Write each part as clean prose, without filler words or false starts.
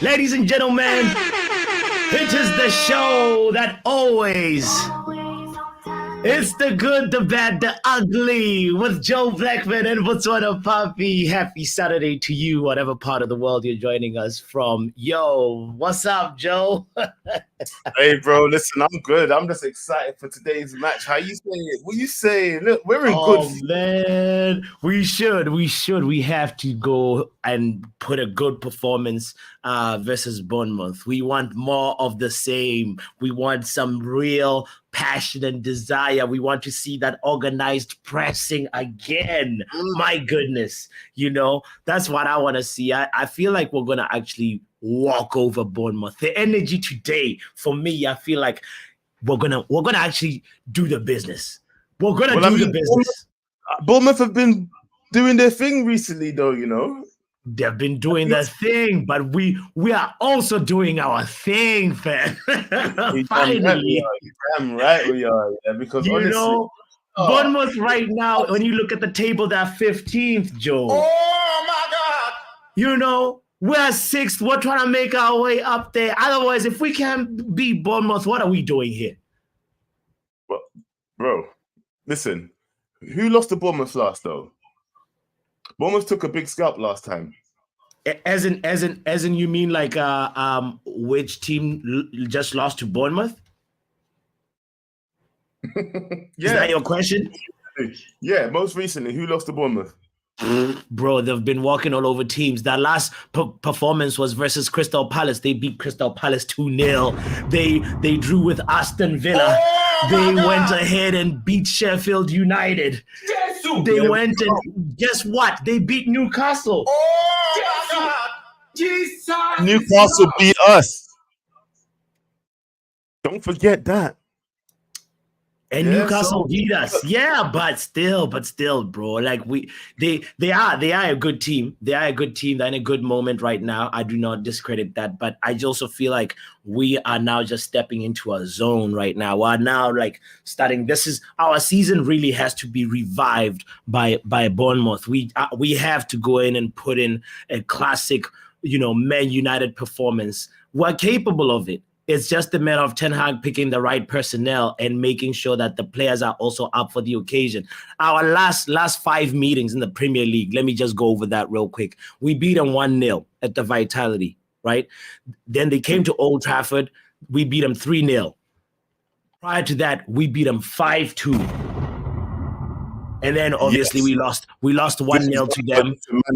Ladies and gentlemen, it is the show that always. It's the good, the bad, the ugly with Joe Blackman and Botswana Papi. Happy Saturday to you, whatever part of the world you're joining us from. Yo, what's up, Joe? Hey, bro, listen, I'm good. I'm just excited for today's match. How you saying? What you saying? Look, we're in good. Oh man, we have to go and put a good performance versus Bournemouth. We want more of the same. We want some real passion and desire. We want to see that organized pressing again. My goodness, that's what I want to see. I feel like we're gonna actually walk over Bournemouth. The energy today, for me, I feel like we're gonna actually do the business. We're gonna do the business. Bournemouth have been doing their thing recently, though. They've been doing their thing, but we are also doing our thing, fam. Finally, damn right we are. Yeah, because honestly, Bournemouth right now, when you look at the table, they're 15th, Joe. Oh my God! We're 6th. We're trying to make our way up there. Otherwise, if we can't beat Bournemouth, what are we doing here? Well, bro, listen. Who lost to Bournemouth last, though? Bournemouth took a big scalp last time. As in, you mean like which team just lost to Bournemouth? Yeah. Is that your question? Yeah, most recently, who lost to Bournemouth? Bro, they've been walking all over teams. That last performance was versus Crystal Palace. They beat Crystal Palace 2-0. They drew with Aston Villa. They went ahead and beat Sheffield United. They went and guess what? They beat Newcastle. Jesus! Newcastle beat us. Don't forget that. And Newcastle beat us. Yeah, but still, bro. Like they are a good team. They are a good team. They're in a good moment right now. I do not discredit that, but I also feel like we are now just stepping into a zone right now. We're now like starting. This is our season. Really has to be revived by Bournemouth. We have to go in and put in a classic, Man United performance. We're capable of it. It's just a matter of Ten Hag picking the right personnel and making sure that the players are also up for the occasion. Our last 5 meetings in the Premier League, let me just go over that real quick. We beat them 1-0 at the Vitality, right? Then they came to Old Trafford. We beat them 3-0. Prior to that, we beat them 5-2. And then obviously we lost 1-0 to them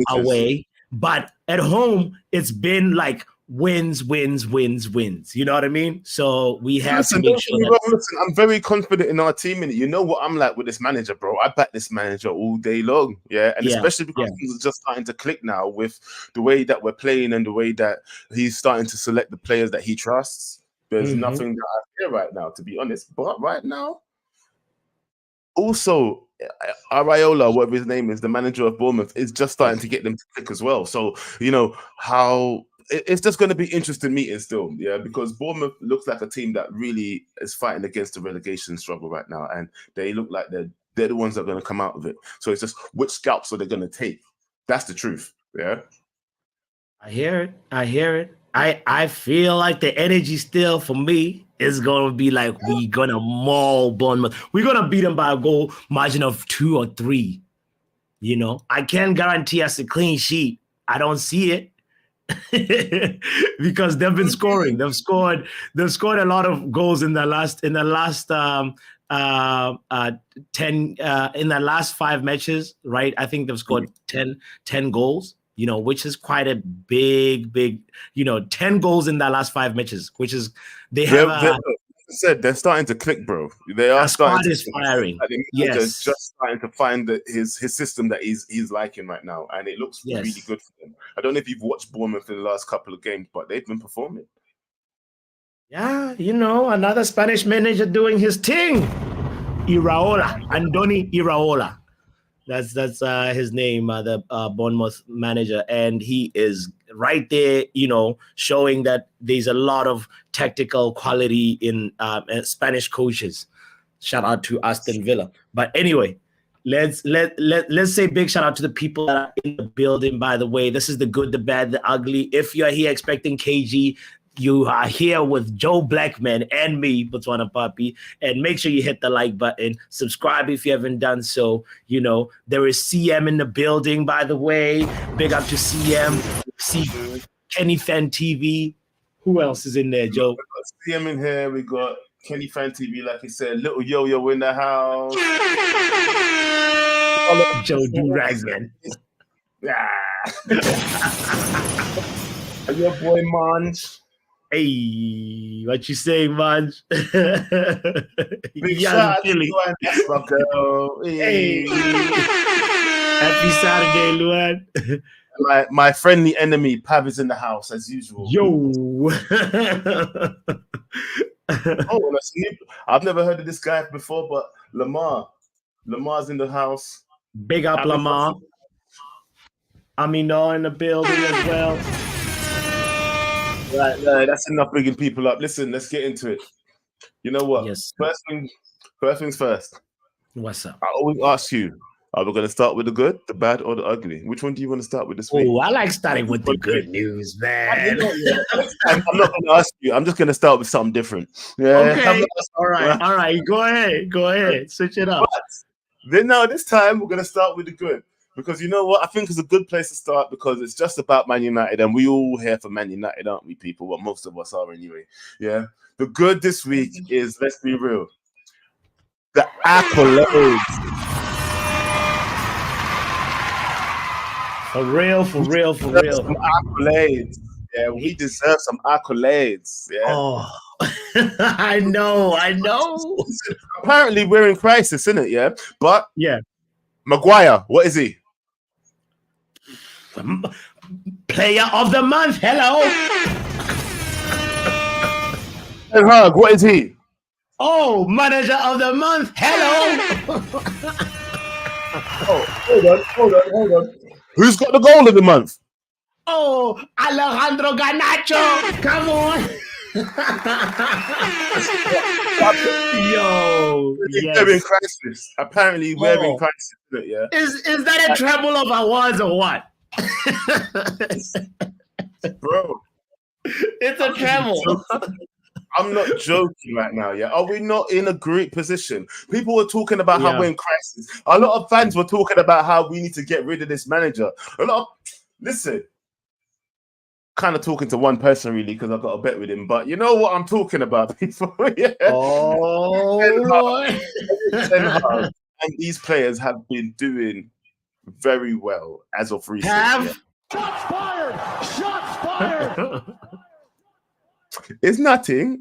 away. But at home, it's been like wins. You know what I mean? So we have to make sure listen, I'm very confident in our team. And you know what I'm like with this manager, bro. I back this manager all day long. Yeah. And especially because things are just starting to click now with the way that we're playing and the way that he's starting to select the players that he trusts. There's nothing that I fear right now, to be honest. But right now, also, Araola, whatever his name is, the manager of Bournemouth, is just starting to get them to click as well. So, how it's just going to be interesting meeting still, yeah, because Bournemouth looks like a team that really is fighting against the relegation struggle right now, and they look like they're the ones that are going to come out of it. So it's just which scalps are they going to take? That's the truth, yeah. I hear it. I feel like the energy still for me is gonna be like we gonna maul Bournemouth. We're gonna beat them by a goal margin of 2 or 3. I can't guarantee us a clean sheet. I don't see it. Because they've been scoring. They've scored a lot of goals in the last 10 in the last 5 matches, right? I think they've scored 10 goals, which is quite a big 10 goals in the last 5 matches, which is they have said they're starting to click, bro. They are starting to firing. Yes, just starting to find his system that he's liking right now, and it looks really good for them. I don't know if you've watched Bournemouth in the last couple of games, but they've been performing. Yeah, another Spanish manager doing his thing. Andoni Iraola. That's his name, the Bournemouth manager, and he is right there, showing that there's a lot of tactical quality in Spanish coaches. Shout out to Aston Villa. But anyway, let's say big shout out to the people that are in the building. By the way, this is the good, the bad, the ugly. If you're here expecting KG, you are here with Joe Blackman and me, Botswana Papi. And make sure you hit the like button. Subscribe if you haven't done so. You know, there is CM in the building, by the way. Big up to CM. See Kenny Fan TV. Who else is in there, Joe? We got CM in here. We got Kenny Fan TV, like he said. Little Yo-Yo in the house. Joe Do-Rag, man. Your boy Monch. Hey, what you say, man? Big shout out to Luan. That's my girl. Hey. Happy Saturday, Luan. My friendly enemy, Pav, is in the house as usual. Yo. I've never heard of this guy before, but Lamar's in the house. Big up, Lamar. Amino in the building as well. Right, that's enough bringing people up. Listen, let's get into it. You know what? Yes. First things first. What's up? I always ask you, are we going to start with the good, the bad, or the ugly? Which one do you want to start with this week? Oh, I like starting with the good news, man. I'm not going to ask you. I'm just going to start with something different. Yeah. Okay. All right. Go ahead. Switch it up. But then now this time we're going to start with the good. Because you know what? I think it's a good place to start because it's just about Man United. And we all here for Man United, aren't we, people? Well, most of us are anyway. Yeah. The good this week is, let's be real, the accolades. For real. Some accolades. Yeah, we deserve some accolades. Yeah. Oh, I know. Apparently, we're in crisis, isn't it? Yeah. But yeah, Maguire, what is he? Player of the month. Hello. Ten Hag, what is he? Oh, manager of the month. Hello. Oh, hold on. Who's got the goal of the month? Oh, Alejandro Garnacho. Come on. Yo, yes. We're in crisis. Apparently, we're in crisis. Yeah. Is that a treble of awards or what? Bro, it's a treble. I'm not joking right now. Yeah, are we not in a great position? People were talking about how we're in crisis. A lot of fans were talking about how we need to get rid of this manager. Listen. Kind of talking to one person really because I've got a bet with him, but you know what I'm talking about, people. Yeah. Oh, Ten Hag and these players have been doing very well as of recent. Shots fired! It's nothing.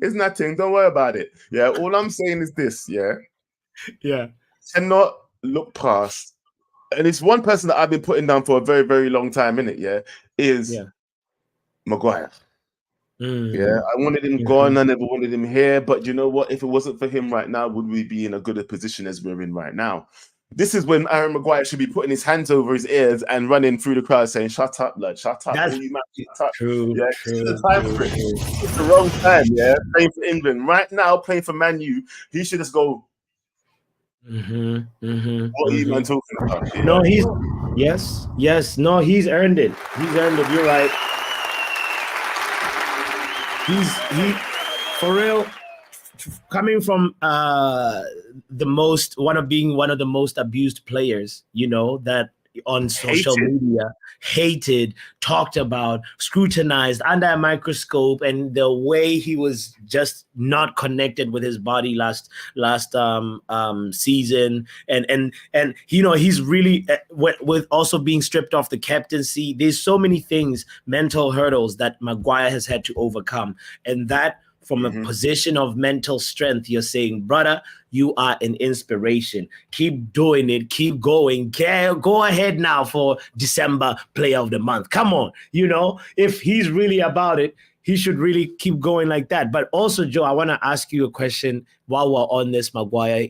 Don't worry about it. Yeah. All I'm saying is this. Yeah. Cannot look past, and it's one person that I've been putting down for a very, very long time. In it, is Maguire. Yeah, I wanted him gone. I never wanted him here. But you know what? If it wasn't for him right now, would we be in a good position as we're in right now? This is when Aaron Maguire should be putting his hands over his ears and running through the crowd saying, "Shut up, lad! Shut up! That's true. Yeah, it's the time for it. It's the wrong time. Yeah, playing for England right now, playing for Man U. He should just go. What are you man talking about? Yeah. No, no, he's earned it. You're right. He for real, coming from one of the most abused players, you know, that on social media, hated, talked about, scrutinized under a microscope, and the way he was just not connected with his body last season, and you know, he's really with also being stripped off the captaincy. There's so many things, mental hurdles that Maguire has had to overcome, and that from a position of mental strength, you're saying, brother, you are an inspiration. Keep doing it. Keep going. Go ahead now for December Player of the Month. Come on. You know, if he's really about it, he should really keep going like that. But also, Joe, I want to ask you a question while we're on this Maguire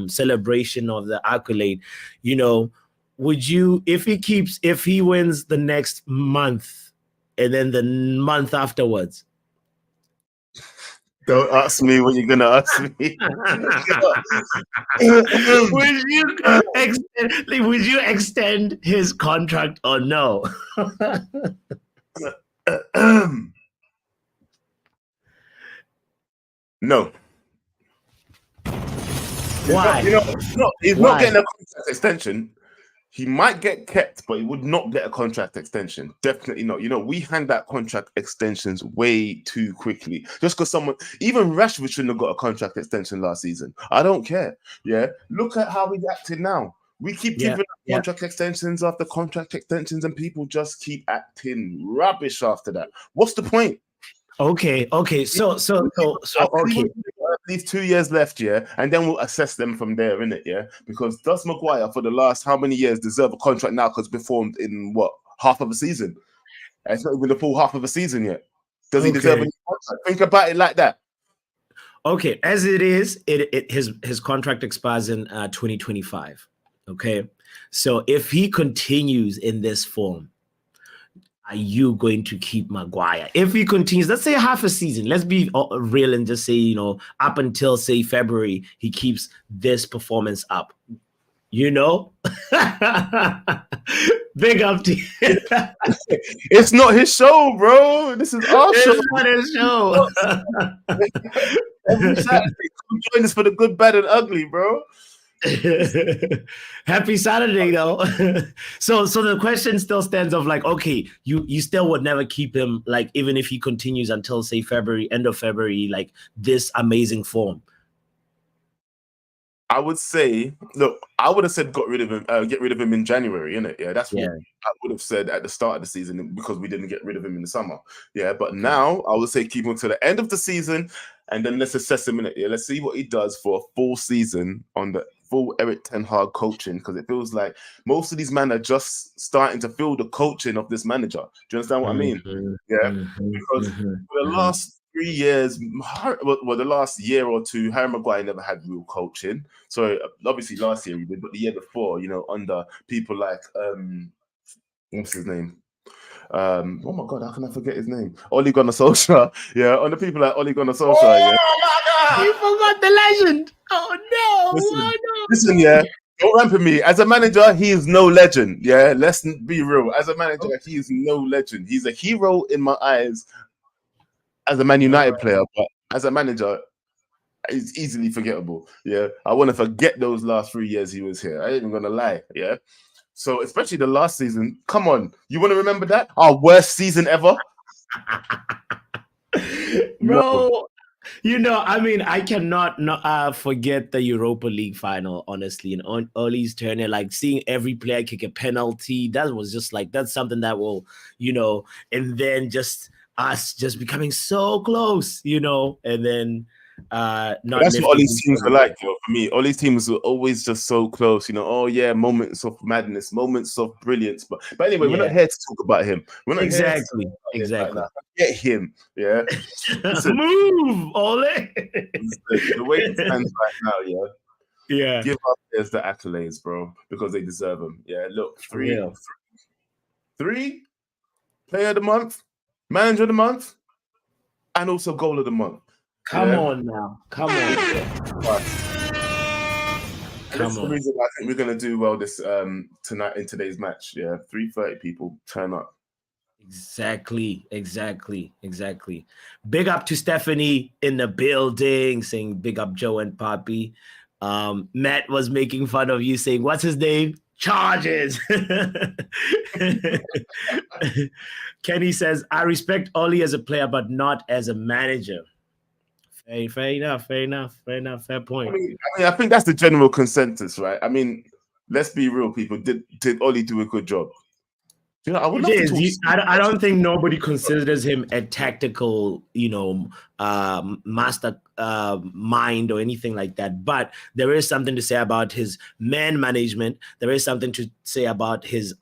celebration of the accolade. You know, would you, if he wins the next month and then the month afterwards, Don't ask me what you're gonna ask me. Would you extend his contract or no? No. Why? He's Why? not getting a contract extension. He might get kept, but he would not get a contract extension. Definitely not. We hand that contract extensions way too quickly. Just because even Rashford shouldn't have got a contract extension last season. I don't care. Yeah. Look at how he's acting now. We keep giving contract extensions after contract extensions, and people just keep acting rubbish after that. What's the point? Okay. So okay. At least 2 years left, yeah, and then we'll assess them from there, innit, yeah? Because does Maguire for the last how many years deserve a contract now because performed in what, half of a season? It's not even the full half of a season yet. Does he deserve a contract? Think about it like that. Okay, as it is, his contract expires in 2025. Okay, so if he continues in this form, are you going to keep Maguire? If he continues, let's say half a season, let's be real and just say, up until say February, he keeps this performance up. Big up to you. It's not his show, bro. This is our show. It's not his show. Every Saturday, come join us for the good, bad, and ugly, bro. Happy Saturday, though. So the question still stands of like, okay, you still would never keep him, like, even if he continues until say February, end of February, like this amazing form. I would say, look, I would have said get rid of him in January, innit? Yeah, that's what I would have said at the start of the season because we didn't get rid of him in the summer. Yeah, but now I would say keep him to the end of the season and then let's assess him in it. Yeah, let's see what he does for a full season on the full Erik ten Hag coaching, because it feels like most of these men are just starting to feel the coaching of this manager. Do you understand what I mean? Yeah, because for the last 3 years, the last year or two, Harry Maguire never had real coaching. So obviously last year he did, but the year before, under people like what's his name? Oh my god, how can I forget his name? Ole Gunnar Solskjaer. Yeah, under people like Ole Gunnar Solskjaer. Oh my god, you forgot the legend. Oh no! Listen, yeah. Don't ramp at me. As a manager, he is no legend. Yeah, let's be real. As a manager, he is no legend. He's a hero in my eyes as a Man United player, but as a manager, it's easily forgettable. Yeah, I want to forget those last 3 years he was here. I ain't even gonna lie. Yeah, so especially the last season. Come on, you want to remember that? Our worst season ever, bro. I mean, I cannot forget the Europa League final, honestly, and Ole's turn, like seeing every player kick a penalty. That was just like, that's something that will, and then just us just becoming so close, and then that's what Ole's teams are like. For me, Ole's teams were always just so close. Oh yeah, moments of madness, moments of brilliance. But anyway, we're not here to talk about him. We're not exactly. Get him, yeah. Move, Ole. The way it stands right now, yeah. Give our players the accolades, bro, because they deserve them. Yeah, look, three player of the month, manager of the month, and also goal of the month. Come on now. Come on. That's the reason why I think we're going to do well this tonight in today's match. Yeah, 3:30 people turn up. Exactly. Big up to Stephanie in the building, saying big up Joe and Poppy. Matt was making fun of you, saying, what's his name? Charges. Kenny says, I respect Ole as a player, but not as a manager. Fair enough. Fair point. I think that's the general consensus, right? I mean, let's be real, people. Did Ole do a good job? I would love to I don't think nobody considers him a tactical, master mind or anything like that. But there is something to say about his man management. There is something to say about his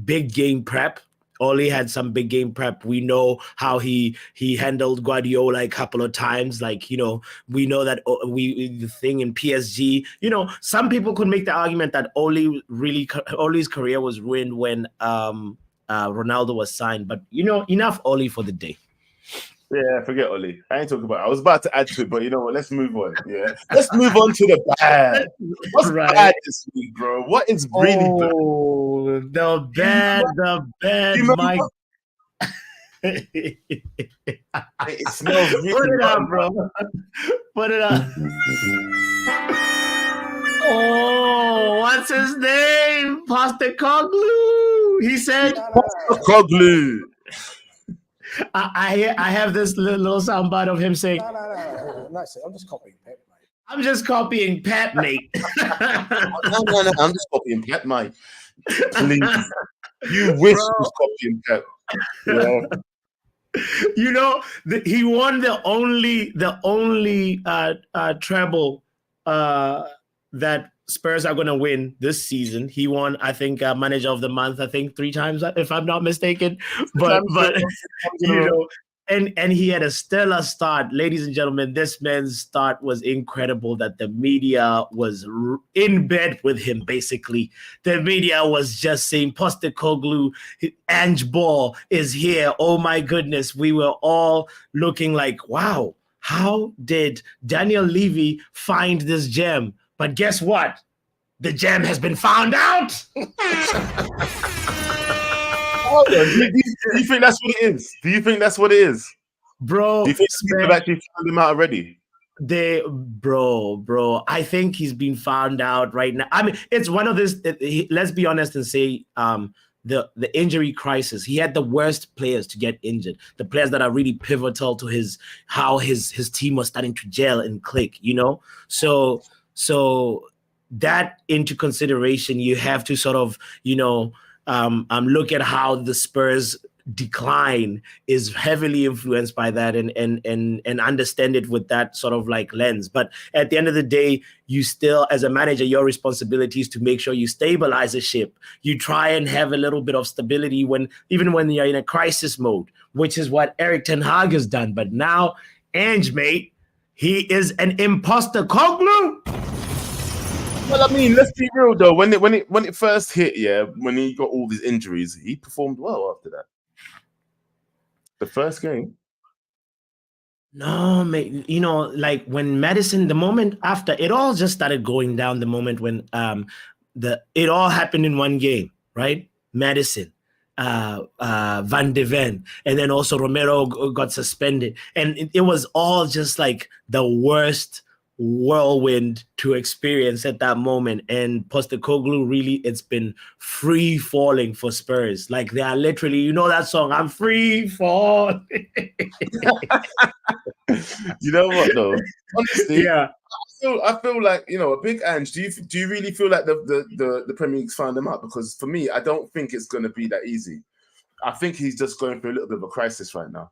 big game prep. Ole had some big game prep. We know how he handled Guardiola a couple of times. Like, we know that the thing in PSG, some people could make the argument that Ole's career was ruined when Ronaldo was signed. But, enough Ole for the day. Yeah, forget Oli. I ain't talking about it. I was about to add to it, but you know what? Let's move on. Yeah. Let's move on to the bad. What's bad this week, bro? What is really bad? Oh, the bad, You Mike. It smells really Put it up, bad. bro. Put it up. Oh, what's his name? Postecoglou. He said, Postecoglou. I have this little soundbite of him saying, No. That's it. I'm just copying Pep, mate. I'm just copying Pep, mate. No. I'm just copying Pep, mate. Please. You wish you was copying Pep. Yeah. You know, he won the only treble that Spurs are going to win this season. He won, I think, Manager of the Month, I think 3 times, if I'm not mistaken. But you know, and he had a stellar start. Ladies and gentlemen, this man's start was incredible, that the media was in bed with him, basically. The media was just saying, Postecoglou, Ange Ball is here. Oh, my goodness. We were all looking like, wow, how did Daniel Levy find this gem? But guess what? The gem has been found out. Do you think that's what it is? Do you think that's what it is? Bro, do you think people have actually found him out already? Bro, I think he's been found out right now. I mean, it's one of this. Let's be honest and say, the injury crisis. He had the worst players to get injured. The players that are really pivotal to how his team was starting to gel and click. You know, so that into consideration, you have to sort of, you know, look at how the Spurs decline is heavily influenced by that, and understand it with that sort of like lens. But at the end of the day, you still, as a manager, your responsibility is to make sure you stabilize the ship. You try and have a little bit of stability even when you're in a crisis mode, which is what Erik ten Hag has done. But now, Ange, mate, he is an imposter. Postecoglou. Well, I mean, let's be real though. When it first hit, yeah, when he got all these injuries, he performed well after that. The first game. No, mate, you know, like when Madison, the moment after, it all just started going down the moment when it all happened in one game, right? Madison, Van de Ven, and then also Romero got suspended. And it was all just like the worst whirlwind to experience at that moment. And Postecoglou, really, it's been free falling for Spurs. Like they are literally, you know that song, I'm free falling. You know what though? Honestly, yeah. I feel like, you know, a big Ange. Do you really feel like the Premier League's found him out? Because for me, I don't think it's going to be that easy. I think he's just going through a little bit of a crisis right now.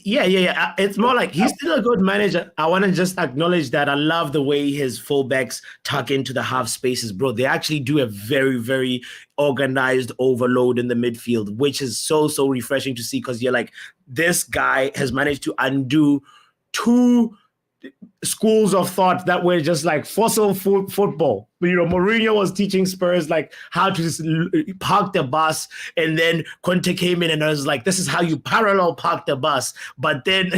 Yeah. It's more like he's still a good manager. I want to just acknowledge that. I love the way his fullbacks tuck into the half spaces, bro. They actually do a very, very organized overload in the midfield, which is so refreshing to see, because you're like, this guy has managed to undo 2 schools of thought that were just like fossil football. You know, Mourinho was teaching Spurs like how to park the bus, and then Conte came in and was like, this is how you parallel park the bus. But then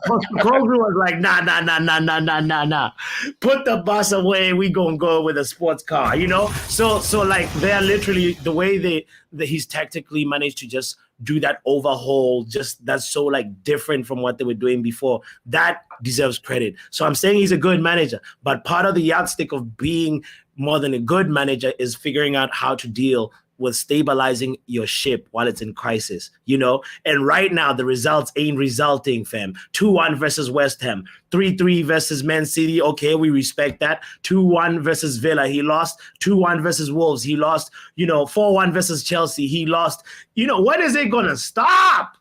Postecoglou was like, nah. Put the bus away. We gonna go with a sports car, you know? So like they're literally, the way he's tactically managed to just do that overhaul, just that's so like different from what they were doing before. That deserves credit. So I'm saying he's a good manager, but part of the yardstick of being more than a good manager is figuring out how to deal with stabilizing your ship while it's in crisis, you know? And right now, the results ain't resulting, fam. 2-1 versus West Ham, 3-3 versus Man City. Okay, we respect that. 2-1 versus Villa, he lost. 2-1 versus Wolves, he lost. You know, 4-1 versus Chelsea, he lost. You know, when is it gonna stop?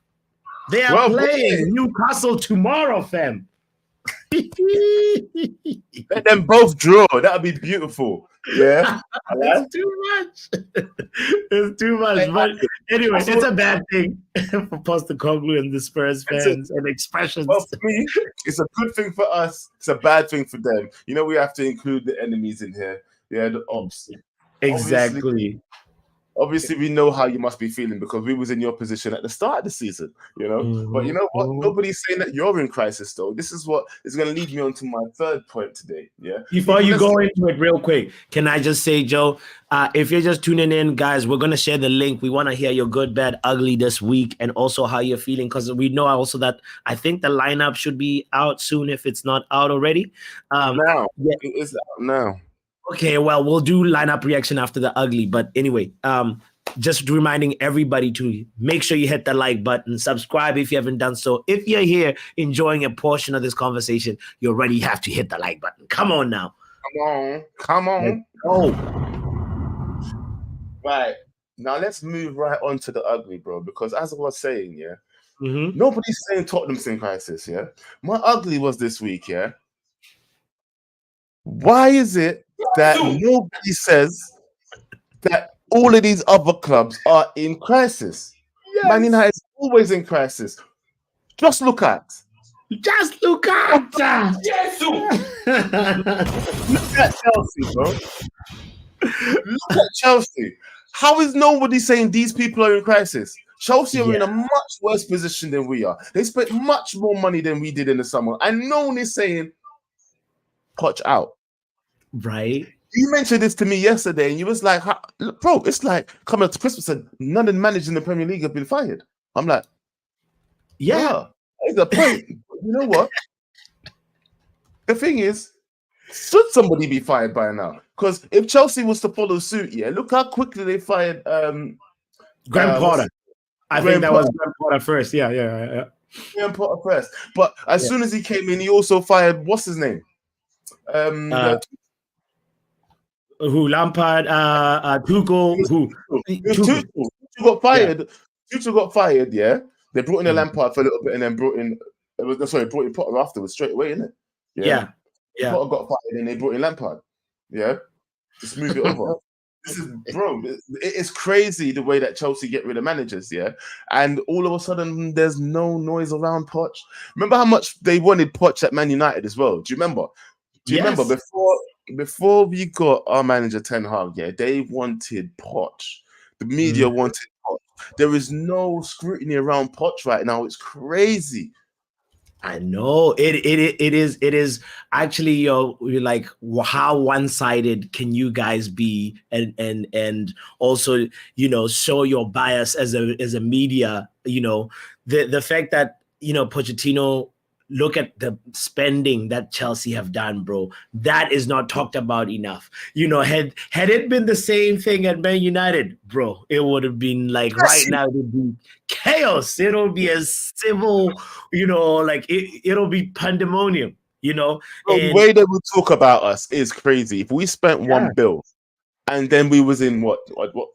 They are playing Newcastle tomorrow, fam. Let them both draw. That would be beautiful. Yeah. It's too much. It's too much. But anyway, it's a bad thing for Postecoglou and the Spurs fans and expressions. Well, for me, it's a good thing for us. It's a bad thing for them. You know, we have to include the enemies in here. Yeah, the ops. Exactly. Obviously, we know how you must be feeling because we was in your position at the start of the season, you know. But you know what? Nobody's saying that you're in crisis, though. This is what is going to lead me on to my third point today. Yeah. Before you go into it real quick, can I just say, Joe, if you're just tuning in, guys, we're going to share the link. We want to hear your good, bad, ugly this week and also how you're feeling, because we know also that I think the lineup should be out soon if it's not out already. Now. Yeah. It is out now. Okay, well, we'll do lineup reaction after the ugly. But anyway, just reminding everybody to make sure you hit the like button, subscribe if you haven't done so. If you're here enjoying a portion of this conversation, you already have to hit the like button. Come on now. Come on. Oh. Right. Now let's move right on to the ugly, bro, because as I was saying, yeah, nobody's saying Tottenham's in crisis, yeah. My ugly was this week, yeah. Why is it that nobody says that all of these other clubs are in crisis? Yes. Man United is always in crisis. Just look at. Yes. Look at Chelsea, bro. Look at Chelsea. How is nobody saying these people are in crisis? Chelsea are in a much worse position than we are. They spent much more money than we did in the summer. And no one is saying, Poch out. Right. You mentioned this to me yesterday, and you was like, bro, it's like coming up to Christmas and none of the managers in the Premier League have been fired. I'm like, yeah, that's the point. You know what? The thing is, should somebody be fired by now? Because if Chelsea was to follow suit, look how quickly they fired Graham Potter. I think that was Graham Potter first. Yeah. Graham Potter first. But as soon as he came in, he also fired, what's his name? Who? Lampard, Tuchel, who? Tuchel got fired. Tuchel got fired, yeah. They brought in a Lampard for a little bit and then brought in Potter afterwards straight away, innit? Yeah. Potter got fired and they brought in Lampard. Yeah. Just move it over. This is, bro, it is crazy the way that Chelsea get rid of managers, yeah? And all of a sudden, there's no noise around Poch. Remember how much they wanted Poch at Man United as well? Do you remember? Remember before we got our manager Ten Hag, they wanted Poch. The media wanted Poch. There is no scrutiny around Poch right now. It's crazy. I know it is actually, you're like, how one-sided can you guys be, and also, show your bias as a media, the fact that, Pochettino, look at the spending that Chelsea have done, bro. That is not talked about enough. Had it been the same thing at Man United, bro, it would have been like right now it would be chaos. It'll be a civil, like it'll be pandemonium, The way they will talk about us is crazy. If we spent $1 billion and then we was in what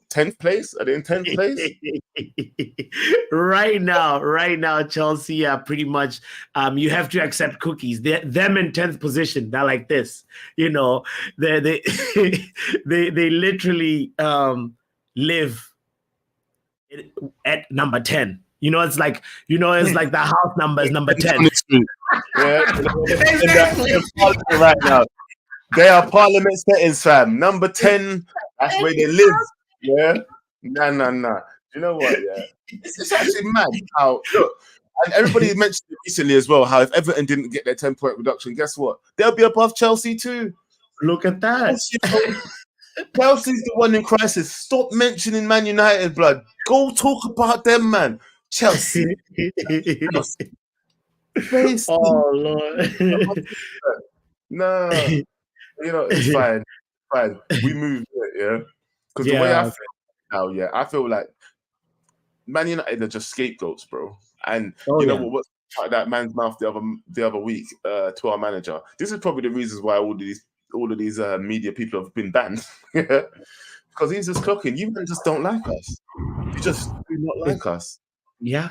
10th place? Are they in 10th place? Right now, Chelsea are pretty much. You have to accept cookies. Them in 10th position. They're like this. They literally live at number 10. It's like the house number is number 10. Exactly. Right now. They are Parliament settings, fam. Number 10, that's where they live. Yeah? Nah. You know what, yeah? It's actually mad how, look, and everybody mentioned it recently as well, how if Everton didn't get their 10-point reduction, guess what? They'll be above Chelsea too. Look at that. Chelsea's the one in crisis. Stop mentioning Man United, blood. Go talk about them, man. Chelsea. Oh, Lord. No. It's fine. We moved it, yeah. Because the way I feel now, I feel like Man United are just scapegoats, bro. And what's that man's mouth the other week to our manager? This is probably the reasons why all of these media people have been banned. Because he's just clocking. You men just don't like us. You just do not like us. Yeah.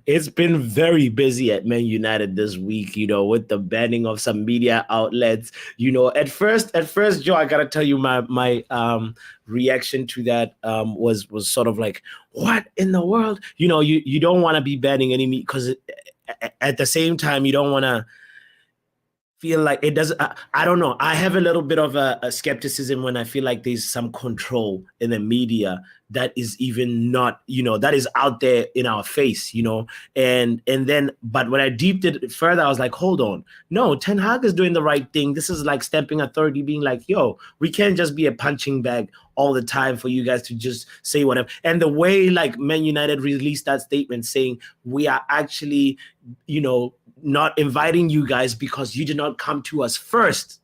It's been very busy at Man United this week, with the banning of some media outlets. At first, Joe, I gotta tell you, my reaction to that was sort of like, what in the world? You don't want to be banning any media, because at the same time you don't want to feel like it doesn't. I don't know. I have a little bit of a skepticism when I feel like there's some control in the media that is even not, that is out there in our face, and then, but when I deeped it further, I was like, hold on, no, Ten Hag is doing the right thing. This is like stamping authority, being like, yo, we can't just be a punching bag all the time for you guys to just say whatever. And the way like Man United released that statement saying we are actually, not inviting you guys because you did not come to us first,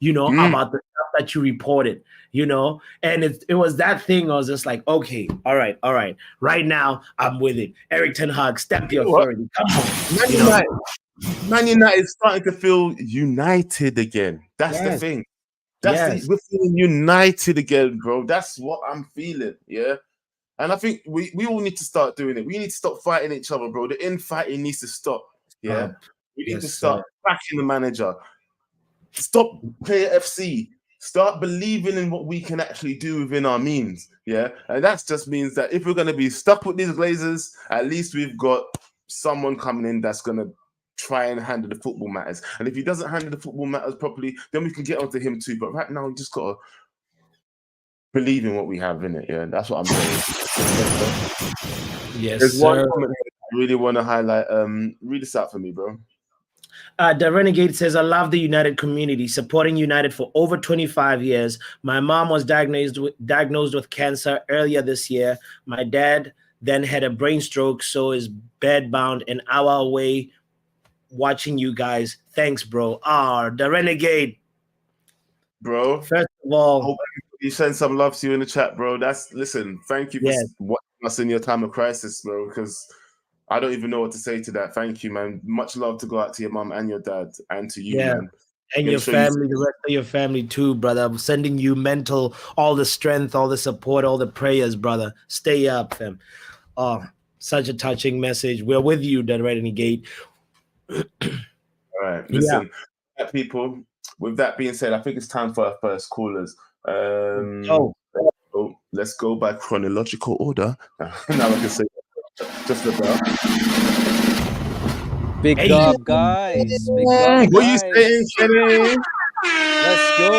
about the stuff that you reported, and it was that thing. I was just like, okay, all right. Right now, I'm with it. Eric Ten Hag, step the authority. Come on. Man United is starting to feel united again. That's the thing. We're feeling united again, bro. That's what I'm feeling, yeah? And I think we all need to start doing it. We need to stop fighting each other, bro. The infighting needs to stop. Yeah, we need to start backing the manager. Stop Player FC. Start believing in what we can actually do within our means. Yeah, and that just means that if we're going to be stuck with these Glazers, at least we've got someone coming in that's going to try and handle the football matters. And if he doesn't handle the football matters properly, then we can get onto him too. But right now, we just got to believe in what we have in it. Yeah, that's what I'm saying. Yes, There's sir. one comment I really want to highlight. Read this out for me, bro. The Renegade says, I love the United community, supporting United for over 25 years. My mom was diagnosed with cancer earlier this year. My dad then had a brain stroke, so is bedbound an hour away watching you guys. Thanks, bro. The Renegade. Bro. First of all, you send some love to you in the chat, bro. Listen, thank you for watching us in your time of crisis, bro, because I don't even know what to say to that. Thank you, man. Much love to go out to your mom and your dad and to you, man. And your family, the rest of your family too, brother. I'm sending you all the strength, all the support, all the prayers, brother. Stay up, fam. Oh, such a touching message. We're with you, the Renegade. All right. Listen, people, with that being said, I think it's time for our first callers. Let's go by chronological order. Now I can say just about. Big up, guys. Big up, what are you saying, Kenny? Let's go.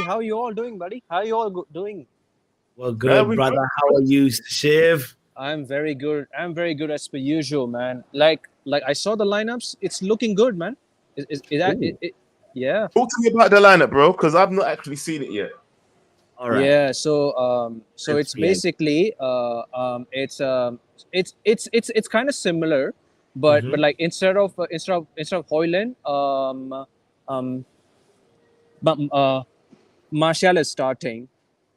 How are you all doing, buddy? How are you all doing? Well, good, brother. How are you, Shiv? I'm very good. I'm very good as per usual, man. Like I saw the lineups. It's looking good, man. Is that? Yeah. Talk to me about the lineup, bro, because I've not actually seen it yet. All right. Yeah. So it's basically it's kind of similar, but like instead of Højlund, Martial is starting.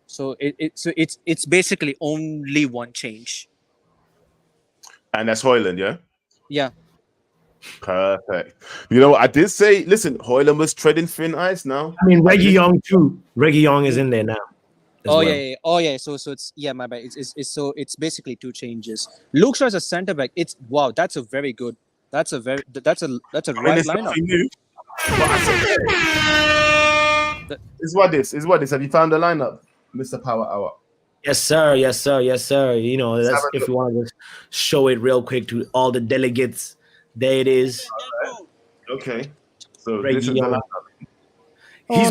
So it's basically only one change. And that's Højlund, yeah? Yeah. Perfect. You know what I did say? Listen, Højlund was treading thin ice now. I mean, Reggie Young too. Reggie Young is in there now. Yeah. So it's my bad. It's basically two changes. Luke Shaw as a centre back. That's a very good. That's a right lineup. Is what this. Have you found the lineup, Mr. Power Hour? Yes, sir. You know, that's if you want to show it real quick to all the delegates. There it is. Okay. So Reggie this is Young. the He's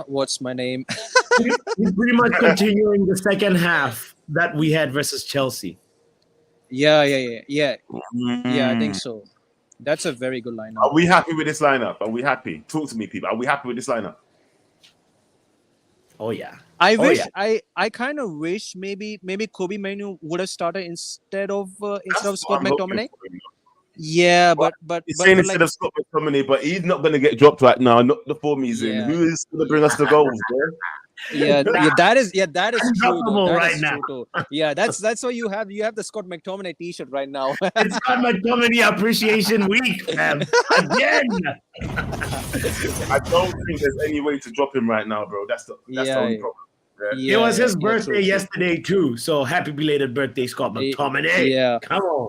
what's my name? He's pretty much continuing the second half that we had versus Chelsea. Yeah. I think so. That's a very good lineup. Are we happy with this lineup? Are we happy? Talk to me, people. Are we happy with this lineup? Oh yeah. I kind of wish maybe Kobe Mainoo would have started instead of Scott McTominay. Yeah, but he's saying instead of Scott McTominay, but he's not going to get dropped right now. Not the form he's in. Who is going to bring us the goals, bro? Yeah, that is true. Now. Yeah, that's why you have the Scott McTominay T-shirt right now. It's Scott McTominay Appreciation Week, man. Again. I don't think there's any way to drop him right now, bro. That's the only problem. It was his birthday yesterday too, so happy belated birthday, Scott McTominay. Yeah, come on.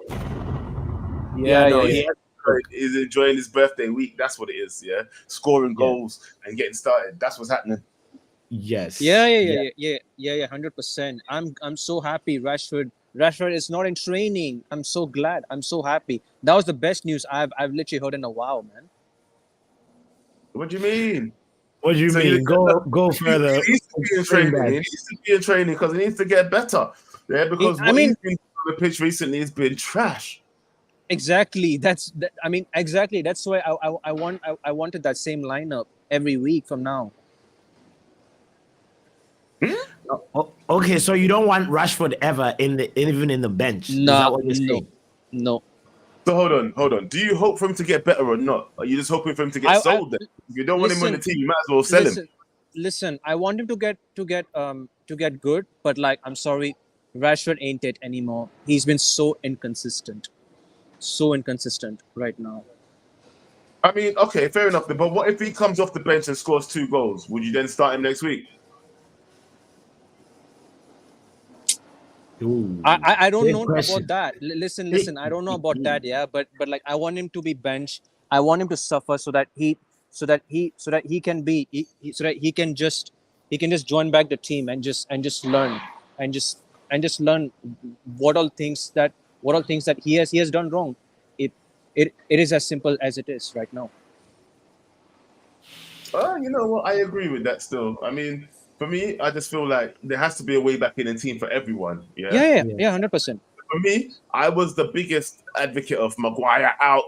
He's enjoying his birthday week. That's what it is. Yeah, scoring goals and getting started. That's what's happening. Yes. Yeah. 100%. I'm so happy. Rashford is not in training. I'm so glad. I'm so happy. That was the best news I've literally heard in a while, man. What do you mean? What do you So mean? Go further. He needs to be in Explain training. that. He needs to be in training because he needs to get better. Yeah, because I what mean- he's been on the pitch recently has been trash. Exactly. I mean, exactly. That's why I wanted that same lineup every week from now. Okay, so you don't want Rashford ever even in the bench? Is that what you're saying? No. So hold on. Do you hope for him to get better or not? Are you just hoping for him to get sold? Then? If you don't want him on the team, you might as well sell him. Listen. I want him to get good, but like, I'm sorry, Rashford ain't it anymore. He's been so inconsistent right now. I mean, okay, fair enough. But what if he comes off the bench and scores 2 goals? Would you then start him next week? Ooh. I don't Good know question. about that. Listen. I don't know about that. Yeah, but like, I want him to be benched. I want him to suffer so that he can be so that he can just join back the team and just learn and just learn what all things that he has done wrong. It is as simple as it is right now. You know what? I agree with that still. I mean, for me, I just feel like there has to be a way back in the team for everyone. Yeah, 100%. For me, I was the biggest advocate of Maguire out.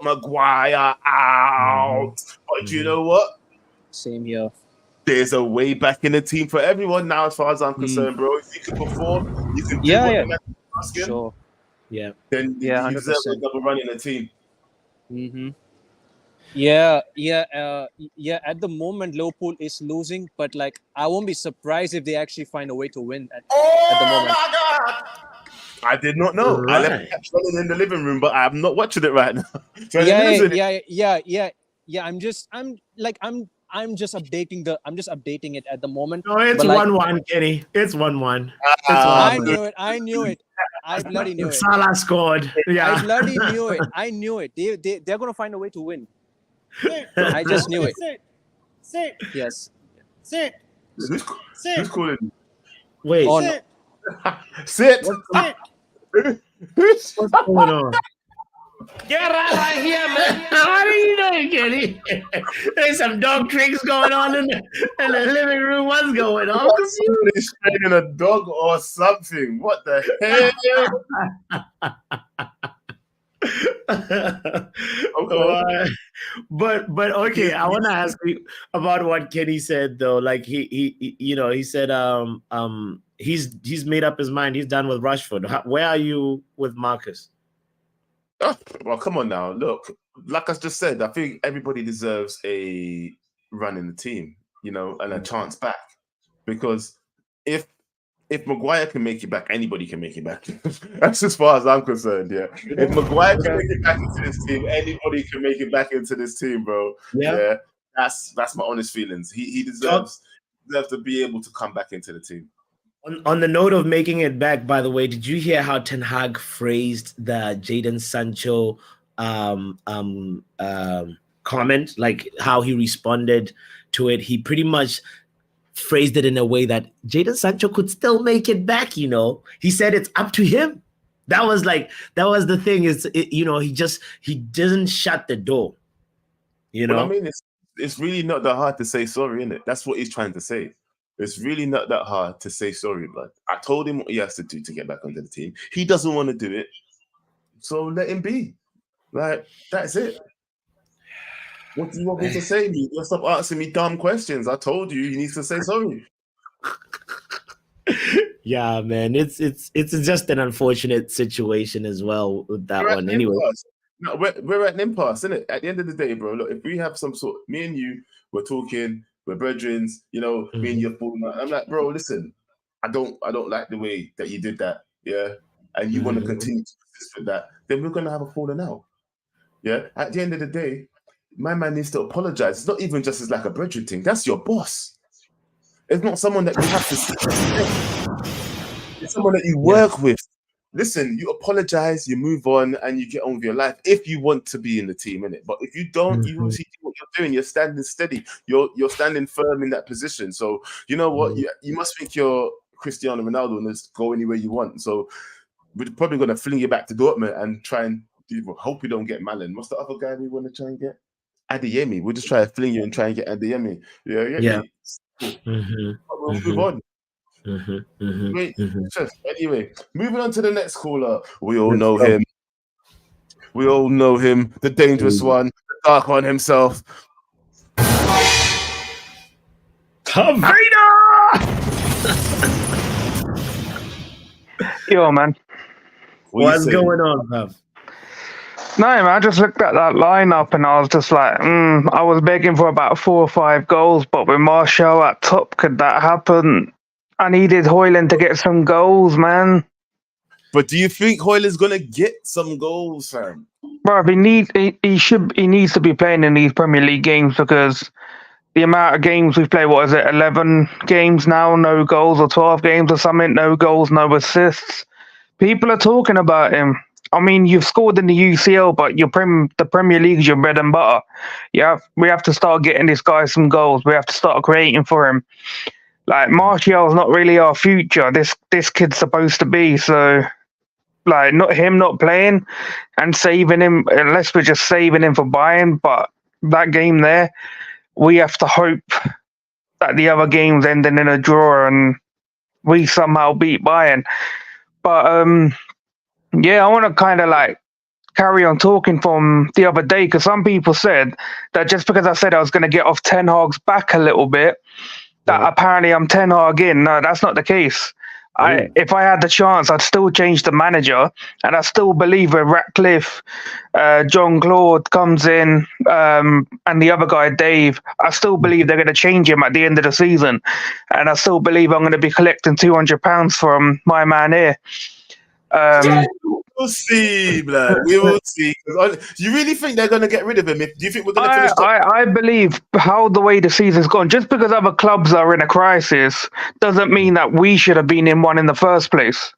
But you know what? Same here. There's a way back in the team for everyone now, as far as I'm concerned, bro. If you can perform, you can do what the man is asking, Sure. Yeah. then you 100%. deserve a double run in the team. Mm-hmm. Yeah. At the moment, Liverpool is losing, but like, I won't be surprised if they actually find a way to win at the moment. God! I did not know. I Right. left it running in the living room, but I'm not watching it right now. So listen, Yeah. I'm just updating it at the moment. No, it's But like, 1-1, Kenny. It's 1-1. I It's 1-1. knew it. I bloody knew it. Salah scored. Yeah. I bloody knew it. I knew it. They're gonna find a way to win. I just knew it. Sit. Yes. Sit. who's calling? Wait, Oh, no. Sit. what's going on? Get right here, man. What are you doing, Kenny? There's some dog tricks going on in the living room. What's going on? Somebody's training a dog or something. What the hell? But okay, I want to ask you about what Kenny said though. Like he said he's made up his mind. He's done with Rashford. Where are you with Marcus? Oh, well, come on now. Look, like I just said, I think everybody deserves a run in the team, and a chance back. Because if Maguire can make it back, anybody can make it back. That's as far as I'm concerned, yeah. If Maguire can make it back into this team, anybody can make it back into this team, bro. Yeah. That's my honest feelings. He deserves to be able to come back into the team. On the note of making it back, by the way, did you hear how Ten Hag phrased the Jadon Sancho comment? Like how he responded to it? He pretty much phrased it in a way that Jadon Sancho could still make it back. He said it's up to him. That was the thing. He doesn't shut the door. Well, I mean, it's really not that hard to say sorry, isn't it? That's what he's trying to say. It's really not that hard to say sorry, but I told him what he has to do to get back onto the team. He doesn't want to do it, so let him be. Like, that's it. What do you want me to say? You stop asking me dumb questions. I told you he needs to say sorry. Yeah, man, it's just an unfortunate situation as well with that one. Anyway, no, we're at an impasse, isn't it? At the end of the day, bro. Look, if we have some sort, me and you, we're talking. We're brethren, me and you're falling out. I'm like, bro, listen, I don't like the way that you did that, yeah, and you want to continue to persist with that, then we're gonna have a falling out, yeah. At the end of the day, my man needs to apologize. It's not even just as like a brethren thing. That's your boss. It's not someone that you have to see. It's someone that you work with. Listen, you apologize, you move on, and you get on with your life if you want to be in the team, innit? But if you don't, you obviously do what you're doing. You're standing steady. You're standing firm in that position. So you know what? You must think you're Cristiano Ronaldo and just go anywhere you want. So we're probably going to fling you back to Dortmund and try and hope we don't get Malin. What's the other guy we want to try and get? Adeyemi. We'll just try to fling you and try and get Adeyemi. Yeah, you get Yeah. me? Mhm, But we'll mhm. move on. Mm-hmm. Great. Just anyway, moving on to the next caller. We all Let's know go. him. We all know him, the dangerous one, the dark one himself. Vader! Yo, man. What's going on, bruv? No, man, I just looked at that lineup and I was just like, I was begging for about 4 or 5 goals, but with Martial at top, could that happen? I needed Højlund to get some goals, man. But do you think Højlund's gonna get some goals, fam? Bro, he needs to be playing in these Premier League games because the amount of games we've played, 11 games now, no goals, or 12 games or something, no goals, no assists. People are talking about him. I mean, you've scored in the UCL, but the Premier League is your bread and butter. We have to start getting this guy some goals. We have to start creating for him. Like, Martial's not really our future. This kid's supposed to be. So, like, not playing and saving him, unless we're just saving him for Bayern. But that game there, we have to hope that the other games ending in a draw and we somehow beat Bayern. But yeah, I want to kind of like carry on talking from the other day because some people said that just because I said I was going to get off Ten Hag's back a little bit, that apparently I'm Ten Hag in. No, that's not the case. If I had the chance, I'd still change the manager, and I still believe when Ratcliffe, John Claude comes in, and the other guy Dave, I still believe they're going to change him at the end of the season, and I still believe I'm going to be collecting £200 from my man here. We'll see, blood. We will see. You really think they're going to get rid of him? Do you think we're going to finish? I believe how the way the season's gone, just because other clubs are in a crisis, doesn't mean that we should have been in one in the first place.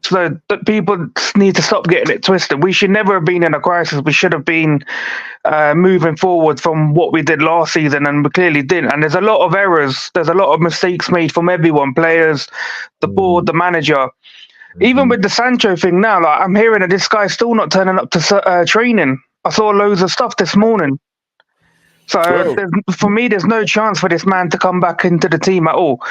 So people need to stop getting it twisted. We should never have been in a crisis. We should have been moving forward from what we did last season, and we clearly didn't. And there's a lot of errors. There's a lot of mistakes made from everyone, players, the board, the manager. Even with the Sancho thing now, like I'm hearing that this guy's still not turning up to training. I saw loads of stuff this morning. So for me, there's no chance for this man to come back into the team at all.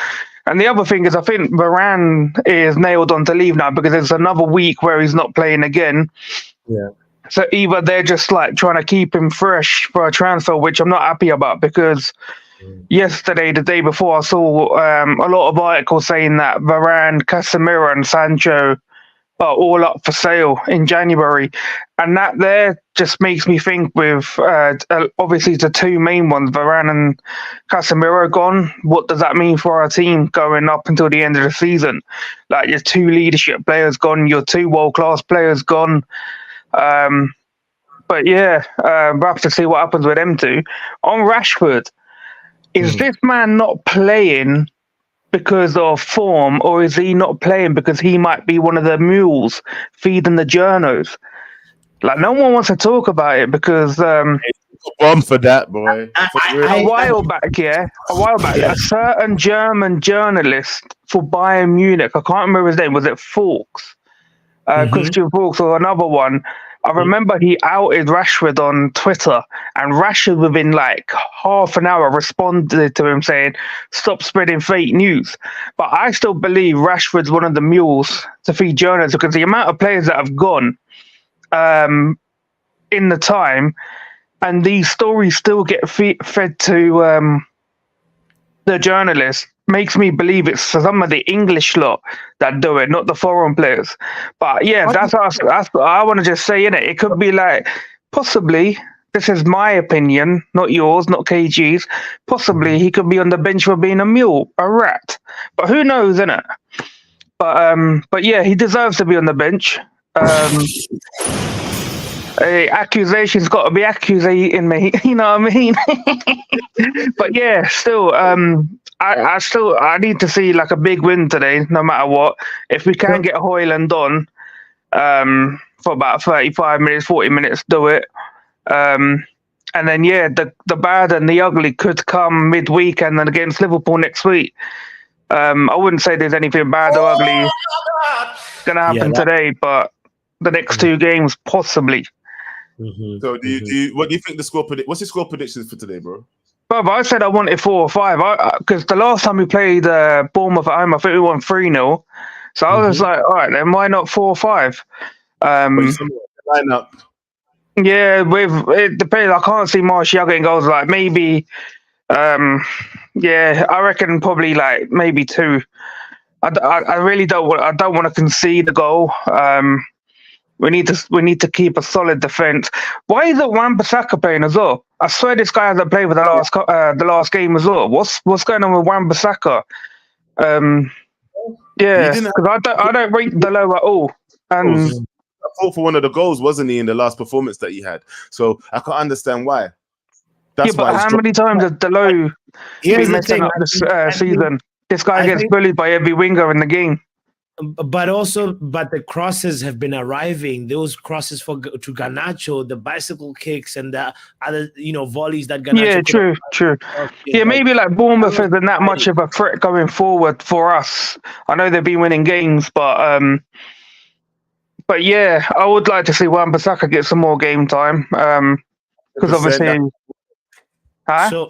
And the other thing is, I think Varane is nailed on to leave now because there's another week where he's not playing again. Yeah. So either they're just like trying to keep him fresh for a transfer, which I'm not happy about because yesterday, the day before, I saw a lot of articles saying that Varane, Casemiro and Sancho are all up for sale in January. And that there just makes me think with, obviously, the two main ones, Varane and Casemiro gone, what does that mean for our team going up until the end of the season? Like, your two leadership players gone, your two world-class players gone. But yeah, we'll have to see what happens with them two. On Rashford, is this man not playing because of form, or is he not playing because he might be one of the mules feeding the journos? Like, no one wants to talk about it because bomb for that, boy. A while back, a certain German journalist for Bayern Munich, I can't remember his name, was it Fuchs? Christian Fuchs or another one. I remember he outed Rashford on Twitter, and Rashford within like half an hour responded to him saying, "Stop spreading fake news." But I still believe Rashford's one of the mules to feed journalists because the amount of players that have gone in the time, and these stories still get fed to the journalists, makes me believe it's some of the English lot that do it, not the foreign players. But yeah, that's what I want to just say, innit? It could be like, possibly, this is my opinion, not yours, not KG's, possibly he could be on the bench for being a mule, a rat. But who knows, innit? But yeah, he deserves to be on the bench. Accusations got to be accusating me, you know what I mean? But yeah, still, I need to see like a big win today, no matter what. If we can get Højlund on for about 35 minutes, 40 minutes, do it. And then yeah, the bad and the ugly could come midweek and then against Liverpool next week. I wouldn't say there's anything bad or ugly gonna happen today, but the next two games possibly. So what do you think the score what's your score predictions for today, bro? But I said I wanted 4 or 5 because the last time we played Bournemouth at home, I think we won 3-0. So I was like, all right, then why not 4 or 5? Lineup. Yeah, it depends. I can't see Martial getting goals. Like maybe, yeah, I reckon probably like maybe 2. I really don't want. I don't want to concede a goal. We need to keep a solid defense. Why isn't Wan-Bissaka playing as well? I swear this guy hasn't played for the last game as well. What's going on with Wan-Bissaka? Yeah, because I don't rate Delo at all. And I fought for one of the goals, wasn't he, in the last performance that he had? So I can't understand why. That's why. How many times has Delo been messing up this season? This guy gets bullied by every winger in the game. But the crosses have been arriving. Those crosses to Garnacho, the bicycle kicks, and the other, volleys that Garnacho. Yeah, true. Yeah, maybe like Bournemouth isn't that much of a threat going forward for us. I know they've been winning games, but yeah, I would like to see Wan-Bissaka get some more game time. Because obviously, So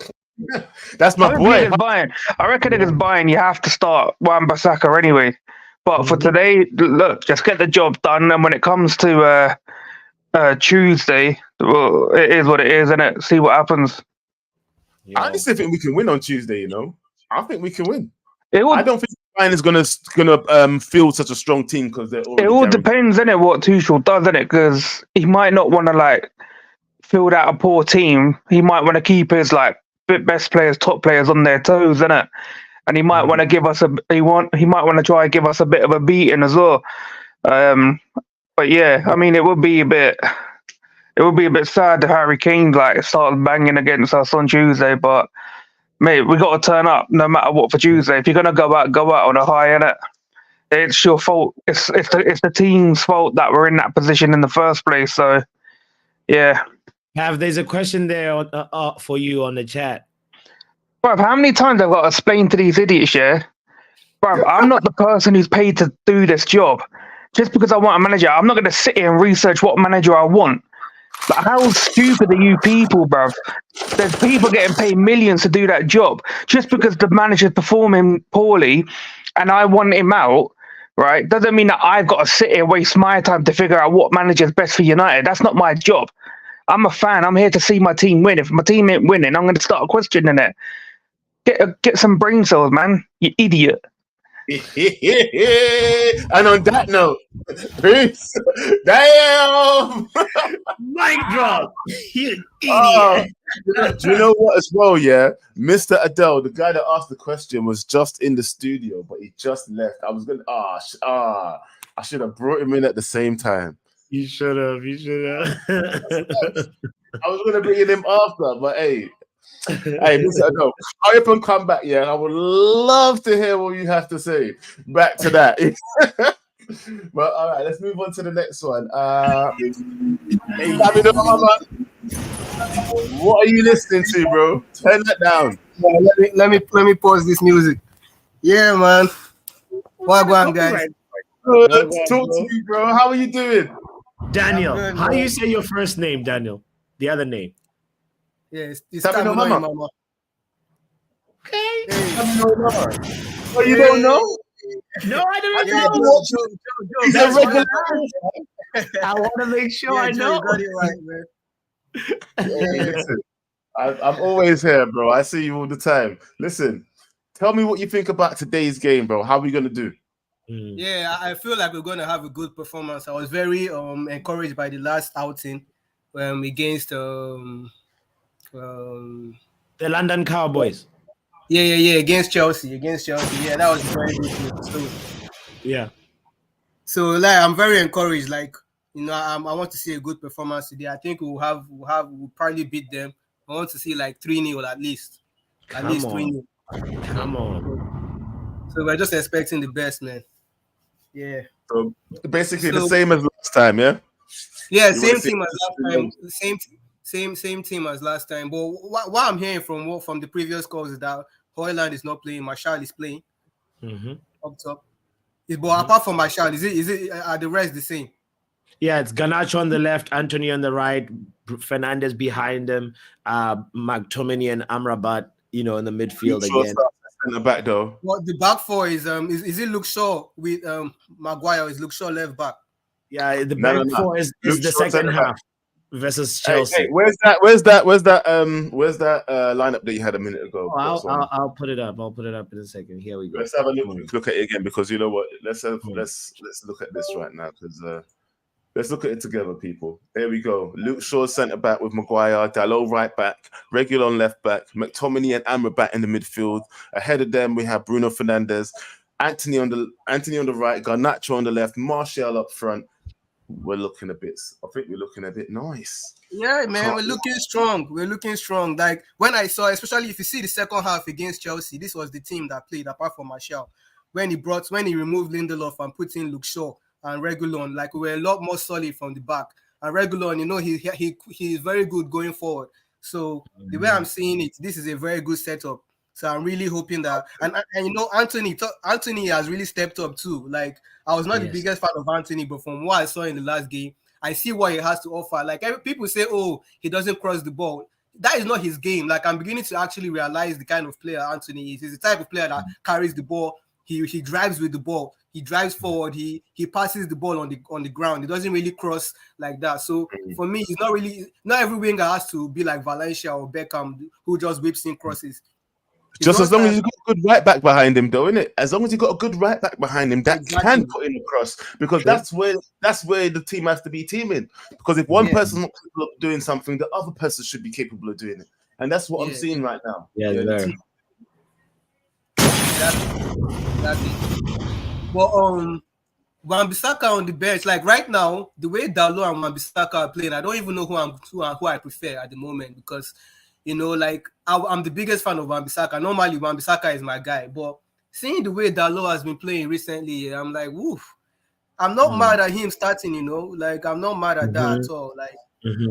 that's my boy. I reckon against Bayern, you have to start Wan-Bissaka anyway. But for today, look, just get the job done. And when it comes to Tuesday, well, it is what it is, isn't it? See what happens. I honestly think we can win on Tuesday. I think we can win. I don't think Bayern is gonna field such a strong team because they're. It all depends, innit, what Tuchel does, innit? Because he might not want to field out a poor team. He might want to keep his best players, top players on their toes, innit? And he might want to give us he might want to try and give us a bit of a beating as well. But yeah, I mean, it would be a bit sad if Harry Kane started banging against us on Tuesday. But mate, we got to turn up no matter what for Tuesday. If you're gonna go out on a high, innit? It's your fault. It's the team's fault that we're in that position in the first place. So yeah. There's a question there for you on the chat. Bruv, how many times I've got to explain to these idiots, yeah? Bruv, I'm not the person who's paid to do this job. Just because I want a manager, I'm not going to sit here and research what manager I want. But how stupid are you people, bruv? There's people getting paid millions to do that job. Just because the manager's performing poorly and I want him out, right, doesn't mean that I've got to sit here and waste my time to figure out what manager's best for United. That's not my job. I'm a fan. I'm here to see my team win. If my team ain't winning, I'm going to start questioning it. Get some brain cells, man. You idiot. And on that note, peace. Damn. Mic drop. You idiot. idiot. Do you know what as well, yeah? Mr. Adele, the guy that asked the question, was just in the studio, but he just left. I was going to, I should have brought him in at the same time. You should have. I was going to bring him after, but hey, Mr. Adele, hurry up and come back. Yeah, I would love to hear what you have to say. Back to that. But all right, let's move on to the next one. What are you listening to, bro? Turn that down. Let me pause this music. Yeah, man. Wagwan, guys. Good. Talk to me, bro. How are you doing? Daniel, good, how do bro. you say your first name, Daniel? The other name. Yeah, it's Tamino Tamino Mama. Mama. Okay. Oh, you don't know? No, I don't Yeah, know. Joe, He's a that's regular. I want to make sure I Joe, know. you got it right, man. Hey, listen, I'm always here, bro. I see you all the time. Listen, tell me what you think about today's game, bro. How are we gonna do? Yeah, I feel like we're going to have a good performance. I was very encouraged by the last outing against The London Cowboys. Yeah, against Chelsea. Yeah, that was very good. So, Yeah. So I'm very encouraged. I want to see a good performance today. I think we'll probably beat them. I want to see 3-0 at least. At least 3-0. Come on. So we're just expecting the best, man. Yeah. So basically the same as last time, yeah? Yeah, You same wanna see- team as last time. Same team as last time. But what I'm hearing from the previous calls is that Højlund is not playing. Martial is playing up top. But apart from Martial, is it are the rest the same? Yeah, it's Garnacho on the left, Anthony on the right, Fernandez behind him, McTominay and Amrabat, in the midfield Luke Shaw again. starts at centre back though. Well, the back four is it Luke Shaw with Maguire? Is Luke Shaw left back? Yeah, the No, back no. four is Luke the Shaw second centre back. half versus Hey, Chelsea. where's that lineup that you had a minute ago? I'll put it up. I'll put it up in a second. Here we go. Let's have a look at it again, because you know what? Let's look at this right now, because let's look at it together, people. There we go. Luke Shaw centre back with Maguire, Dalot right back, Reguilon left back, McTominay and Amrabat in the midfield. Ahead of them we have Bruno Fernandes, Anthony on the right, Garnacho on the left, Martial up front. I think we're looking a bit nice. Yeah, man, we're looking strong. We're looking strong. Like when I saw, especially if you see the second half against Chelsea, this was the team that played apart from Martial. When he removed Lindelof and put in Luke Shaw and Reguilon, like we were a lot more solid from the back. And Reguilon, he's very good going forward. So the way I'm seeing it, this is a very good setup. So I'm really hoping that, and Anthony has really stepped up too. Like I was not the biggest fan of Anthony, but from what I saw in the last game, I see what he has to offer. Like people say, oh, he doesn't cross the ball. That is not his game. Like I'm beginning to actually realize the kind of player Anthony is. He's the type of player that carries the ball. He drives with the ball. He drives forward. He passes the ball on the ground. He doesn't really cross like that. So for me, it's not every winger has to be like Valencia or Beckham who just whips in crosses. Just as long as you've got a good right back behind him, though, innit? As long as you've got a good right back behind him that can put in a cross, because that's where the team has to be teaming. Because if one person's not capable of doing something, the other person should be capable of doing it, and that's what I'm seeing right now. Exactly. Well, Wan-Bissaka on the bench, like right now, the way Dalot and Wan-Bissaka are playing, I don't even know who I prefer at the moment, because like I'm the biggest fan of Wan-Bissaka. Normally, Wan-Bissaka is my guy, but seeing the way Dalot has been playing recently, I'm like, woof. I'm not mad at him starting, like I'm not mad at that at all. Like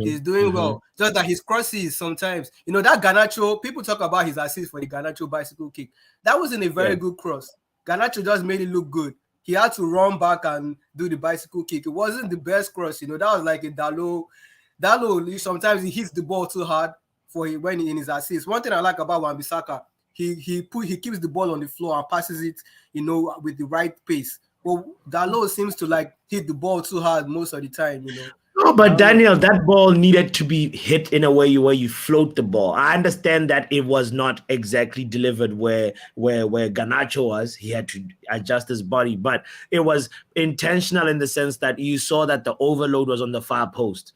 he's doing well. Just that his crosses sometimes, that Garnacho, people talk about his assist for the Garnacho bicycle kick. That wasn't a very good cross. Garnacho just made it look good. He had to run back and do the bicycle kick. It wasn't the best cross, that was like a Dalot. Sometimes he hits the ball too hard when in his assist. One thing I like about Wan-Bissaka, he keeps the ball on the floor and passes it, with the right pace. Well, Dalot seems to like hit the ball too hard most of the time, No, but Daniel, that ball needed to be hit in a way where you float the ball. I understand that it was not exactly delivered where Garnacho was. He had to adjust his body, but it was intentional in the sense that you saw that the overload was on the far post.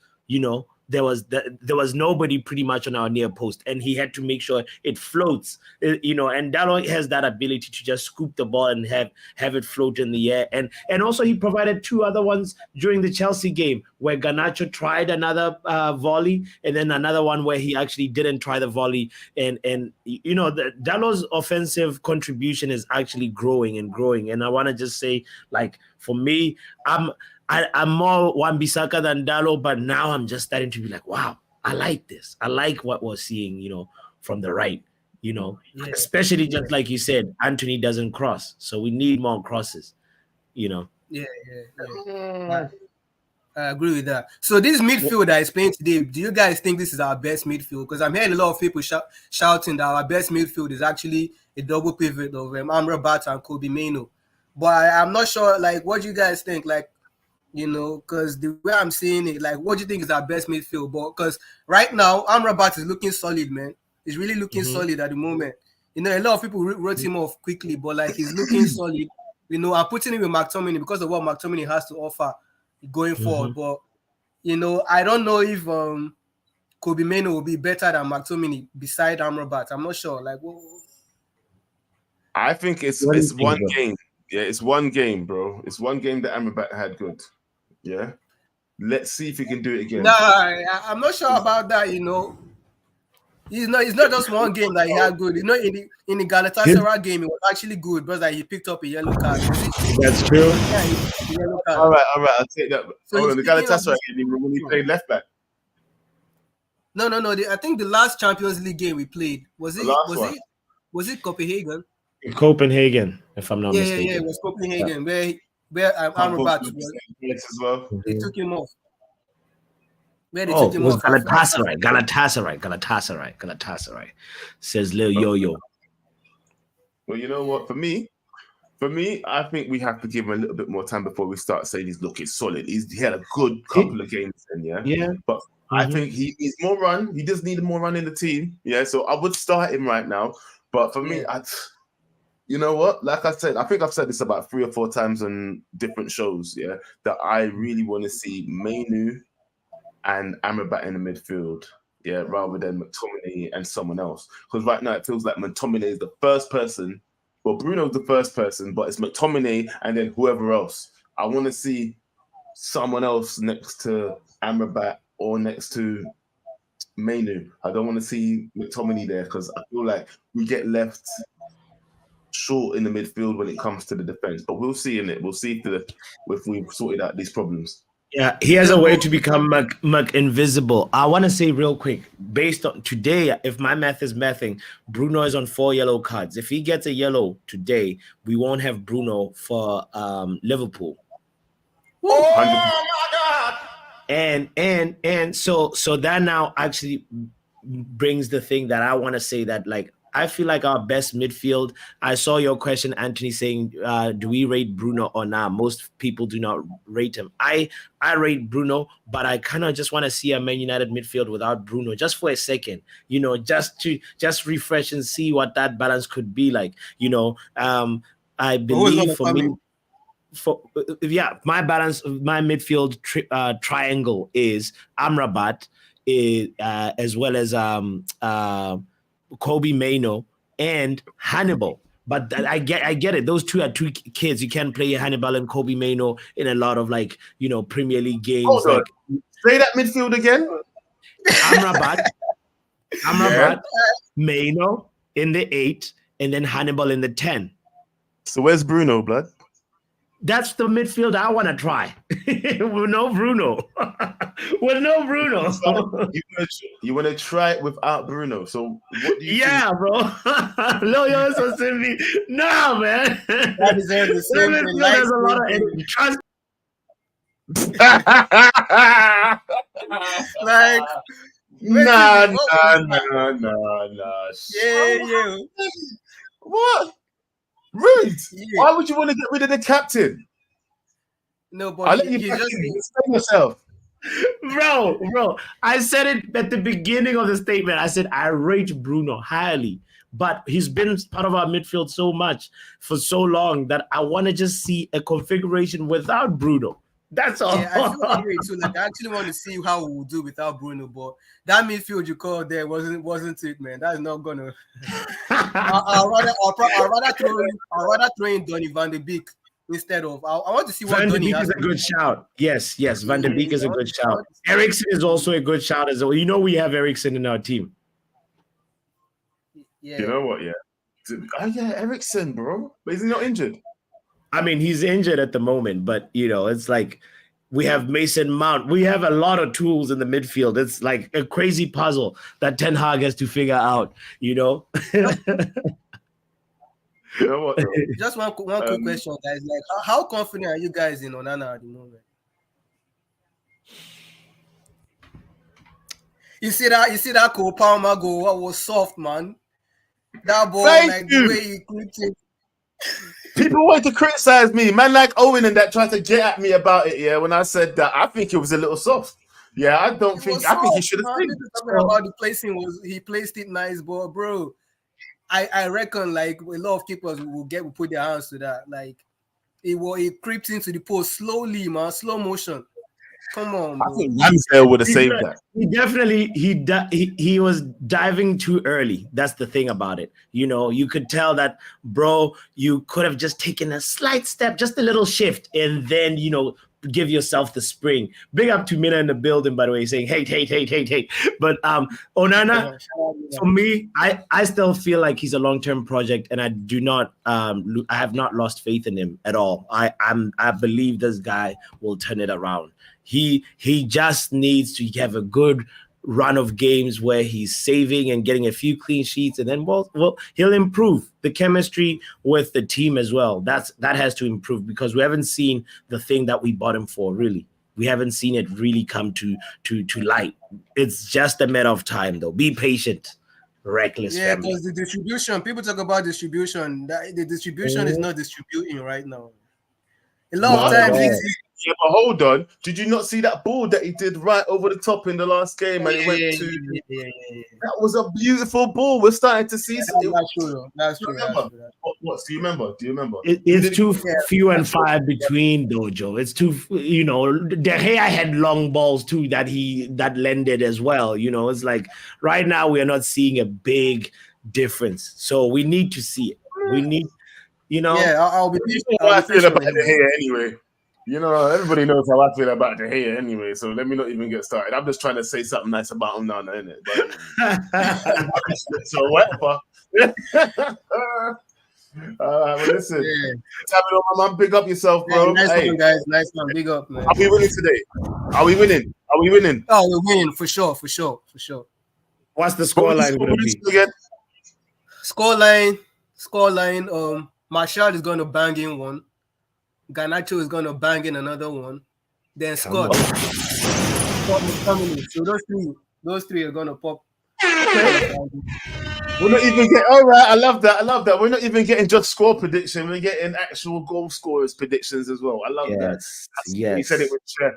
There was nobody pretty much on our near post, and he had to make sure it floats, and Dalot has that ability to just scoop the ball and have it float in the air, and also he provided two other ones during the Chelsea game where Garnacho tried another volley, and then another one where he actually didn't try the volley, and the Dalot's offensive contribution is actually growing, and I want to just say, like, for me, I'm more Wan-Bissaka than Dalot, but now I'm just starting to be like, wow, I like this. I like what we're seeing, from the right, especially just like you said, Anthony doesn't cross. So we need more crosses, Yeah. I agree with that. So this midfield I explained today, do you guys think this is our best midfield? Because I'm hearing a lot of people shouting that our best midfield is actually a double pivot of Amrabat and Kobbie Mainoo. But I'm not sure, like, what do you guys think? Like, because the way I'm seeing it, like, what do you think is our best midfield? Because right now, Amrabat is looking solid, man. He's really looking solid at the moment. A lot of people wrote him off quickly, but like he's looking solid. I'm putting him with McTominay because of what McTominay has to offer going forward. But I don't know if Kobbie Mainoo will be better than McTominay beside Amrabat. I'm not sure. Like, I think it's one game. Yeah, it's one game, bro. It's one game that Amrabat had good. Yeah. Let's see if he can do it again. Nah, I'm not sure about that, It's not just one game that he had good. In the Galatasaray game, it was actually good because he picked up a yellow card. That's true. Yeah, yellow card. All right. I'll take that. So the Galatasaray game when he played left back. No. I think the last Champions League game we played was it Copenhagen? Copenhagen, if I'm not mistaken. Yeah, it was Copenhagen where where Campos Amrabat with the was, same place as well. they took him off. Where they Oh, took it him was off. Galatasaray. Says Lil Yo-Yo. Well, you know what? For me, I think we have to give him a little bit more time before we start saying he's looking solid. He had a good couple of games in, Yeah. But I think he needs more run. He does need more run in the team. Yeah. So I would start him right now. But for me, you know what? Like I said, I think I've said this about 3 or 4 times on different shows, yeah, that I really want to see Mainu and Amrabat in the midfield, yeah, rather than McTominay and someone else. Because right now it feels like McTominay is the first person. Well, Bruno's the first person, but it's McTominay and then whoever else. I want to see someone else next to Amrabat or next to Mainu. I don't want to see McTominay there because I feel like we get left short in the midfield when it comes to the defense. But we'll see in it. We'll see if we've sorted out these problems. Yeah, he has a way to become invisible. I want to say real quick, based on today, if my math is mathing, Bruno is on 4 yellow cards. If he gets a yellow today, we won't have Bruno for Liverpool. Oh my God! And so that now actually brings the thing that I want to say, that like I feel like our best midfield. I saw your question, Anthony, saying, do we rate Bruno or not? Most people do not rate him. I rate Bruno, but I kind of just want to see a Man United midfield without Bruno just for a second, you know, just to refresh and see what that balance could be like, you know. I believe for me, my balance, my midfield triangle is Amrabat, as well as Kobe Mainoo and Hannibal. But I get it. Those two are two kids. You can't play Hannibal and Kobe Mainoo in a lot of, like, you know, Premier League games. Hold on. Say that midfield again. Amrabat, Mainoo in the 8, and then Hannibal in the 10. So where's Bruno, blood? That's the midfield I want to try. With no Bruno. With no Bruno. You want to try it without Bruno. So what do you think? Bro. Loyo so simply. Nah, man. That deserves the same thing. There's a lot of energy. Trust. Like, Nah. Yeah. What? Rude. Yeah. Why would you want to get rid of the captain? No, I'll but let you he back just in. Explain yourself. Bro, I said it at the beginning of the statement. I said I rate Bruno highly, but he's been part of our midfield so much for so long that I want to just see a configuration without Bruno. That's all. Yeah, I feel agree too. Like, I actually want to see how we'll do without Bruno, but that midfield you called there wasn't it, man. That's not gonna. I'll rather throw in Donny van de Beek instead of. I want to see what Van de Donny Beek has. is a good shout. Yes, Van de Beek is a good shout. Eriksen is also a good shout as well. You know, we have Eriksen in our team. Yeah. You know what? Yeah. Oh yeah, Eriksen, bro. But is he not injured? I mean, he's injured at the moment, but, you know, it's like we have Mason Mount. We have a lot of tools in the midfield. It's like a crazy puzzle that Ten Hag has to figure out, you know? You know what? Though? Just one quick question, guys. Like, how confident are you guys in Onana at the moment? You see that Cole Palmer goal? What was soft, man? That ball, the way he clipped it. People want to criticize me, man, like Owen and that tried to get at me about it. Yeah, when I said that, I think it was a little soft. Yeah, I think he should have seen. Talking about the placing he placed it nice, but bro, I reckon like a lot of keepers will put their hands to that. Like it crept into the post slowly, man, slow motion. Come on, bro. I think Ramsdale would have saved that. He definitely he was diving too early. That's the thing about it. You know, you could tell that, bro, you could have just taken a slight step, just a little shift, and then, you know, give yourself the spring. Big up to Mina in the building, by the way, saying hate. But Onana, for me, I still feel like he's a long-term project, and I do not I have not lost faith in him at all. I believe this guy will turn it around. He just needs to have a good run of games where he's saving and getting a few clean sheets, and then well, he'll improve the chemistry with the team as well. That has to improve because we haven't seen the thing that we bought him for. Really, we haven't seen it really come to light. It's just a matter of time, though. Be patient. Reckless. Yeah, family. because the distribution, people talk about distribution. The distribution is not distributing right now. A lot of times, yeah, but hold on. Did you not see that ball that he did right over the top in the last game? And it went to. That was a beautiful ball. We're starting to see. That's true. That's true. What? Do you remember? It's too few and far between, though, Joe. It's too, De Gea had long balls too that landed as well. It's like right now we are not seeing a big difference, so we need to see it. We need, Yeah, I'll be. How I feel about De Gea anyway. Everybody knows how I feel about De Gea anyway, so let me not even get started. I'm just trying to say something nice about him now, innit? So whatever. Well, listen. Tap it on my man. Big up yourself, bro. Nice one, guys. Nice one. Big up, man. Are we winning today? Are we winning? Oh, we're winning for sure. What's the scoreline going to be? Again? Scoreline. Martial is going to bang in one. Garnacho is going to bang in another one. Then Scott. So those three are going to pop. We're not even getting. All right, I love that. We're not even getting just score prediction. We're getting actual goal scorers predictions as well. I love that. Yes. He said it with Chef.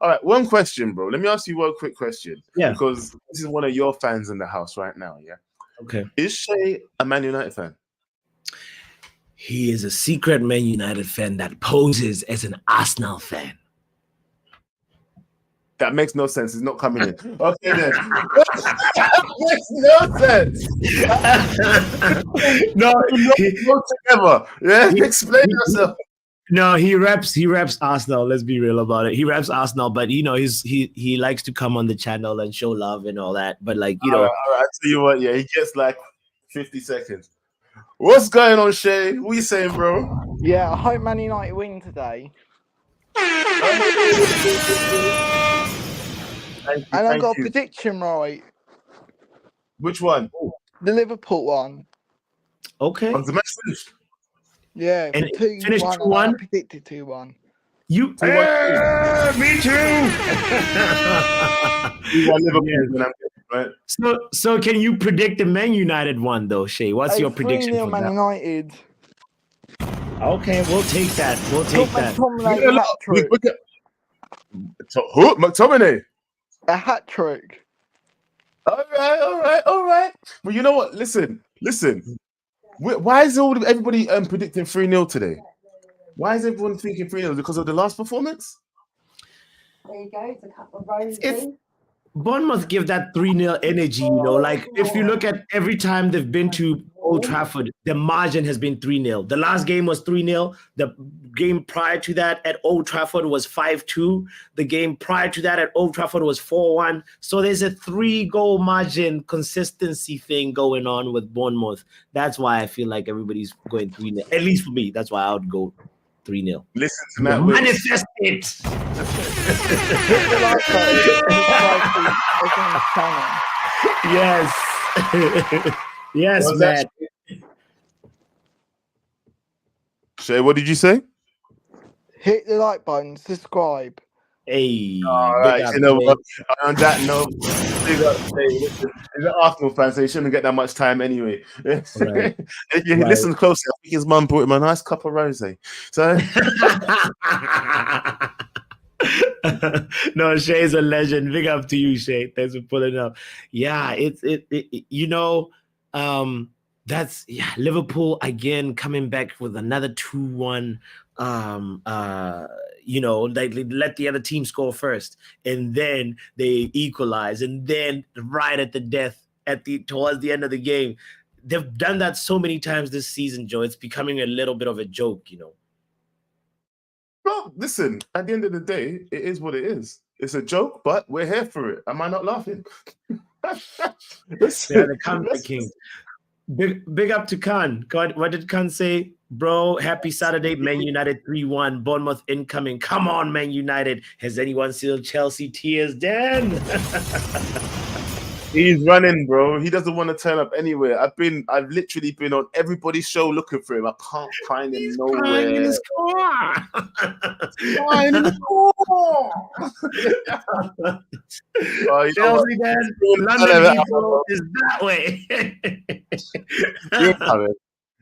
All right, one question, bro. Let me ask you one quick question. Yeah. Because this is one of your fans in the house right now. Yeah. Okay. Is Shay a Man United fan? He is a secret Man United fan that poses as an Arsenal fan. That makes no sense. It's not coming in. Okay, then. That makes no sense. No, go together. Yeah, explain yourself. No, he reps Arsenal. Let's be real about it. He reps Arsenal, but he likes to come on the channel and show love and all that. But like all right, I tell you what, yeah, he gets like 50 seconds. What's going on, Shay? What you saying, bro? Yeah, I hope Man United win today. And I got a prediction right. Which one? The Liverpool one. Okay. The match finished. Yeah, and 2-1. Finished 2-1. I predicted 2-1. You? Me too. Right. So can you predict the Man United one though, Shay? What's your prediction for Man that? United. Okay, we'll take that. We'll take that. Who? McTominay. A hat trick. All right. Well, you know what? Listen. Why is everybody predicting 3-0 today? Why is everyone thinking 3-0? Because of the last performance? There you go. It's a couple of roses. Bournemouth give that 3-0 energy, like if you look at every time they've been to Old Trafford, the margin has been 3-0. The last game was 3-0. The game prior to that at Old Trafford was 5-2. The game prior to that at Old Trafford was 4-1. So there's a 3-goal margin consistency thing going on with Bournemouth. That's why I feel like everybody's going 3-0. At least for me, that's why I would go 3-0. Listen to that. Manifest it. Yes. Yes, man. Shay, what did you say? Hit the like button, subscribe. Hey. All right. On that note, he's an Arsenal fan, so he shouldn't get that much time anyway. Right. If you listen closely, I think his mum brought him a nice cup of rosé. So. No, Shay's a legend. Big up to you, Shay. Thanks for pulling up. Yeah, that's Liverpool again coming back with another 2-1. They let the other team score first, and then they equalize, and then right at the death towards the end of the game. They've done that so many times this season, Joe. It's becoming a little bit of a joke, Well, listen, at the end of the day, it is what it is. It's a joke, but we're here for it. Am I not laughing? The comeback king. Big up to Khan. God, what did Khan say? Bro, happy Saturday. Man United 3-1. Bournemouth incoming. Come on, Man United. Has anyone seen Chelsea tears, Dan? He's running, bro. He doesn't want to turn up anywhere. I've literally been on everybody's show looking for him. I can't find him nowhere. Crying in his car. Crying in the car. Oh, you know Chelsea, what? man. London London Heathrow Heathrow is that way. He's coming.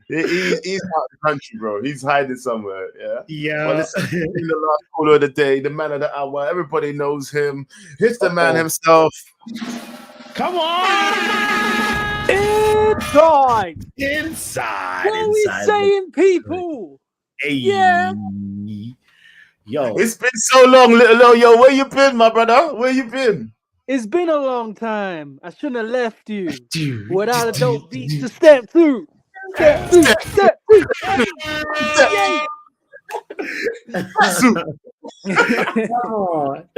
He's out of the country, bro. He's hiding somewhere. Yeah. Yeah. Well, listen, in the last caller of the day, the man of the hour, everybody knows him. It's the man himself. Come on. Inside. Inside. What are we inside. saying, people? Hey. Yeah. Yo. It's been so long, little yo. Where you been, my brother? Where you been? It's been a long time. I shouldn't have left you Dude. without a dope beat to step through. Step through. Step through. Yay. Come on.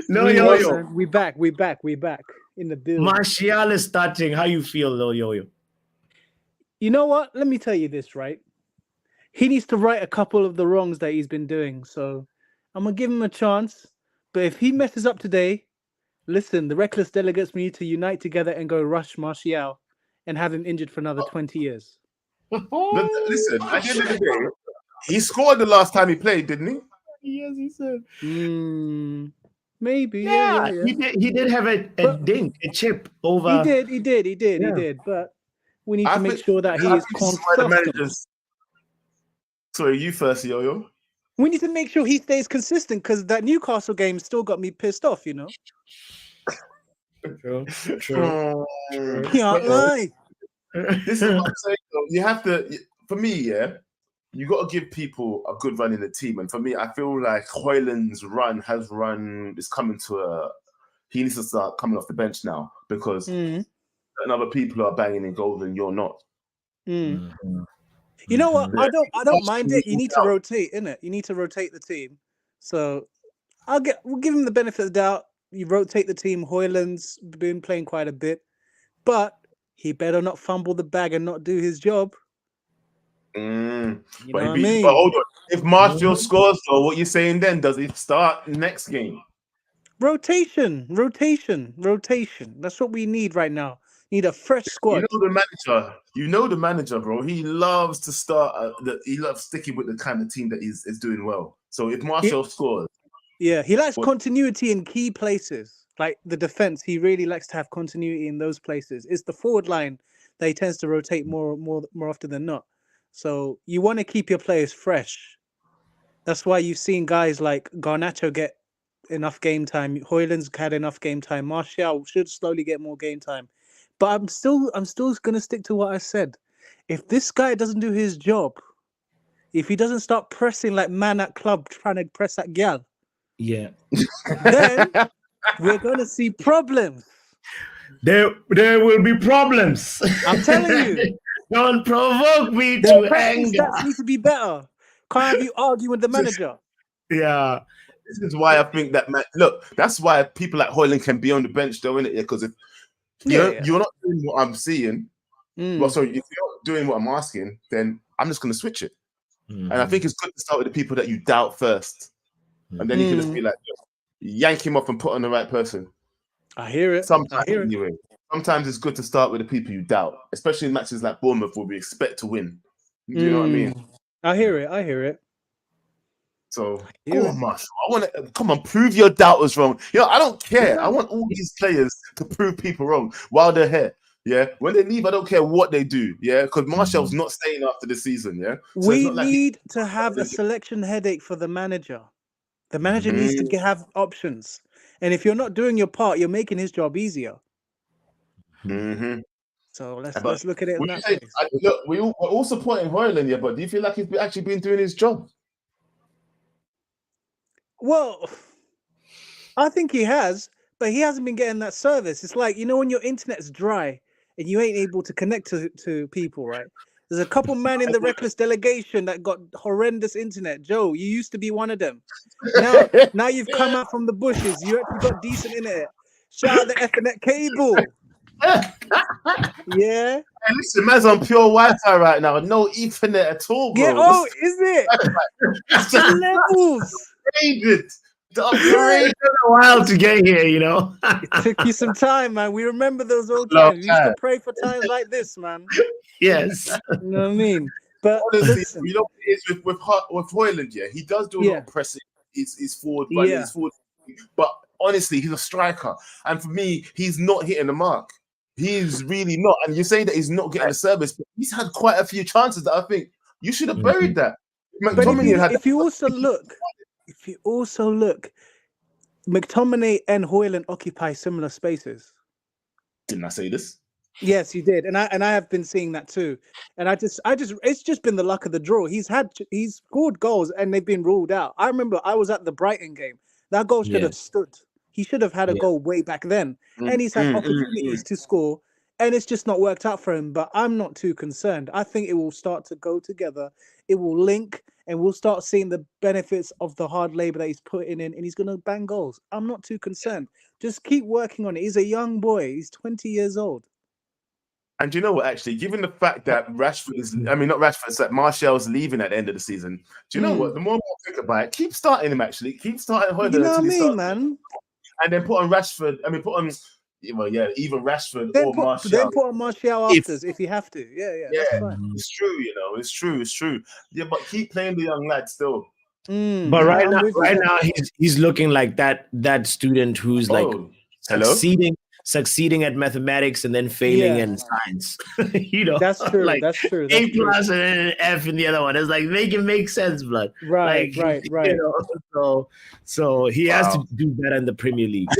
No, We yo, are, yo. man. We back in the building. Martial is starting. How you feel, though, yo, yo? You know what? Let me tell you this, right? He needs to right a couple of the wrongs that he's been doing. So I'm gonna give him a chance. But if he messes up today, listen, the reckless delegates need to unite together and go rush Martial and have him injured for another 20 years. Listen, at the end of the day, he scored the last time he played, didn't he? Yes, he said. Maybe. Yeah, Yeah. He did have a dink, a chip over. He did. But we need to make think- sure that he I is think this is why the consistent. managers. Sorry, you first, yo. We need to make sure he stays consistent because that Newcastle game still got me pissed off, you know. True. Can't lie. This is what I'm saying. Though. You have to, for me, yeah, you got to give people a good run in the team. And for me, I feel like Højlund's is coming to a. He needs to start coming off the bench now because certain other people are banging in goals and you're not. You know what? I don't mind it. You need to rotate, innit? You need to rotate the team. So we'll give him the benefit of the doubt. You rotate the team. Højlund's been playing quite a bit, but he better not fumble the bag and not do his job. You know what I mean? But hold on. If Martial scores, though, what you saying then? Does he start next game? Rotation. That's what we need right now. Need a fresh squad. You know the manager, bro. He loves to start. He loves sticking with the kind of team that is doing well. So if Martial scores, yeah, he likes continuity in key places, like the defense. He really likes to have continuity in those places. It's the forward line that he tends to rotate more often than not. So you want to keep your players fresh. That's why you've seen guys like Garnacho get enough game time. Højlund's had enough game time. Martial should slowly get more game time. But I'm still gonna stick to what I said. If this guy doesn't do his job, if he doesn't start pressing like man at club trying to press that gal, Yeah. then we're gonna see problems. There will be problems. I'm telling you. Don't provoke me The to pressing anger. stats need to be better. Can't have you argue with the manager. Yeah. This is why I think that, man, look, that's why people like Højlund can be on the bench, though, innit? Because if you're not doing what I'm seeing, well, sorry, if you're not doing what I'm asking, then I'm just going to switch it. And I think it's good to start with the people that you doubt first. And then you can just be like, yank him off and put on the right person. I hear it. Anyway. Sometimes it's good to start with the people you doubt, especially in matches like Bournemouth where we expect to win. Do you know what I mean? I hear it. So, Marshall, I want to come on, prove your doubters wrong. I don't care. I want all these players to prove people wrong while they're here. Yeah, when they leave, I don't care what they do. Yeah, because Marshall's not staying after the season. Yeah, so we need to have a selection headache for the manager. The manager needs to have options, and if you're not doing your part, you're making his job easier. So let's look at it in that way. Look, we're all supporting Højlund, yeah, but do you feel like he's actually been doing his job? Well, I think he has, but he hasn't been getting that service. It's like, when your internet's dry and you ain't able to connect to people, right? There's a couple men in the reckless delegation that got horrendous internet. Joe, you used to be one of them. Now you've come out from the bushes. You actually got decent internet. Shout out the Ethernet cable. Yeah. Hey, listen, man's on pure Wi-Fi right now. No Ethernet at all, bro. Yeah. Oh, is it? That's just levels. David. Upgrade. It took a while to get here, you know. It took you some time, man. We remember those old Long times. We used to time. pray for times like this, man. Yes. You know what I mean? But Honestly, listen, you know what it is with Hoyland, yeah, he does do a lot Yeah. of pressing. He's forward running, Yeah. he's forward. But honestly, he's a striker, and for me, he's not hitting the mark. He's really not. And you say that he's not getting the service, but he's had quite a few chances that I think you should have buried that. but McTominay had if you also look, McTominay and Hoyland occupy similar spaces. Didn't I say this? Yes, you did, and I have been seeing that too. And I just, it's just been the luck of the draw. He's scored goals, and they've been ruled out. I remember I was at the Brighton game. That goal should have stood. He should have had a goal way back then, and he's had opportunities to score, and it's just not worked out for him. But I'm not too concerned. I think it will start to go together. It will link, and we'll start seeing the benefits of the hard labor that he's putting in, and he's going to bang goals. I'm not too concerned. Just keep working on it. He's a young boy. He's 20 years old. And you know what? Actually, given the fact that Rashford is, I mean, not Rashford, it's that Martial's leaving at the end of the season. Do you know what? The more I think about it, keep starting him. Actually, keep starting Hoyland. You know what I until he mean, starts- man? And then put on Rashford. I mean, put on, well, yeah, either Rashford Then or put, Martial. then put on Martial If- afters if you have to. Yeah, Yeah, that's fine. it's true. You know, it's true. Yeah, but keep playing the young lad still. But right now he's looking like that student who's like Oh, hello. succeeding at mathematics and then failing Yeah. in science. You know, That's true. Like That's true. A That's true. plus and then an F in the other one. It's like make it make sense, blood. Right, Like, right. You know, so he has to do better in the Premier League.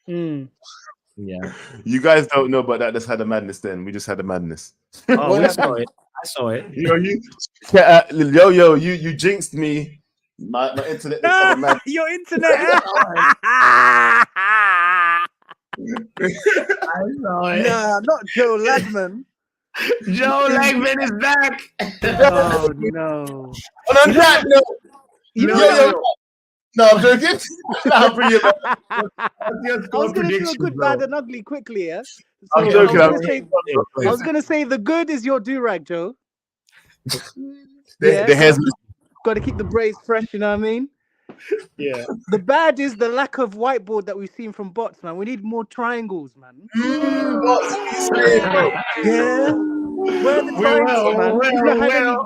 Mm. Yeah. You guys don't know, but that just had a madness. Then we just had a madness. Oh, we saw it. I saw it. You jinxed me. My internet. just had a mad- Your internet. I saw it. Nah, not Joe Ladman. Joe Langman is back. Oh no. And on that note, You know, no, I'm joking. I'll bring it back. I was going to do a good, bad, and ugly quickly, yeah? I'm So joking. I was going to say the good is your do-rag, Joe. The hair's Got to keep the braids fresh, you know what I mean? Yeah. The bad is the lack of whiteboard that we've seen from bots, man. We need more triangles, man. Yeah. Where are the triangles, man? We've not had any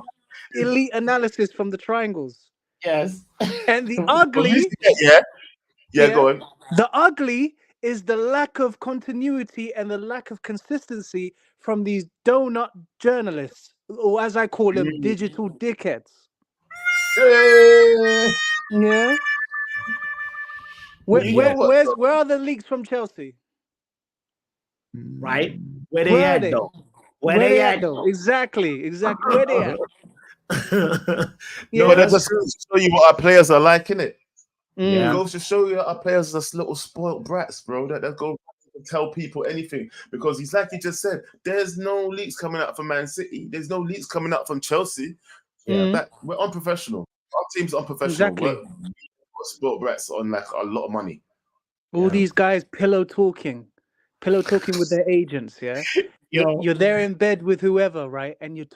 elite analysis from the triangles. Yes. And the ugly, yeah, go on. the ugly is the lack of continuity and the lack of consistency from these donut journalists, or as I call them, digital dickheads. Yeah. Where are the leaks from Chelsea? Right? Where they Where are at they? though? Where they at though? Exactly. Where they at? No, that just goes to show you what our players are like, innit? Yeah. It goes to show you that our players are just little spoiled brats, bro. That go tell people anything because he's like he just said. There's no leaks coming out from Man City. There's no leaks coming out from Chelsea. Yeah, we're unprofessional. Our team's unprofessional. Exactly. We're spoiled brats on like a lot of money. All these guys pillow talking with their agents. Yeah, you're there in bed with whoever, right? And you're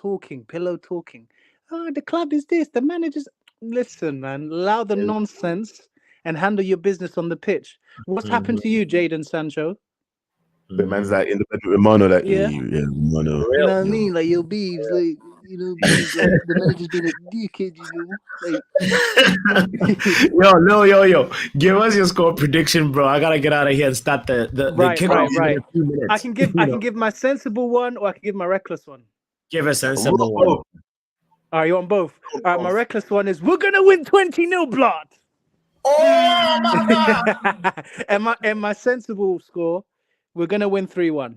pillow talking. Oh, the club is this. The managers. Listen, man. Allow the nonsense and handle your business on the pitch. What's happened to you, Jadon Sancho? The man's like in the bed with Romano, like Yeah. Romano. You know what I mean? Like your beeves, like beeves, like, the manager's been a dickhead, Yo. Give us your score prediction, bro. I gotta get out of here and start the kickoff in a few minutes. I can give my sensible one, or I can give my reckless one. Give a sensible one. All right, you want both? All right, my reckless one is we're gonna win 20-0, blood. Oh my god! and my sensible score, we're gonna win 3-1.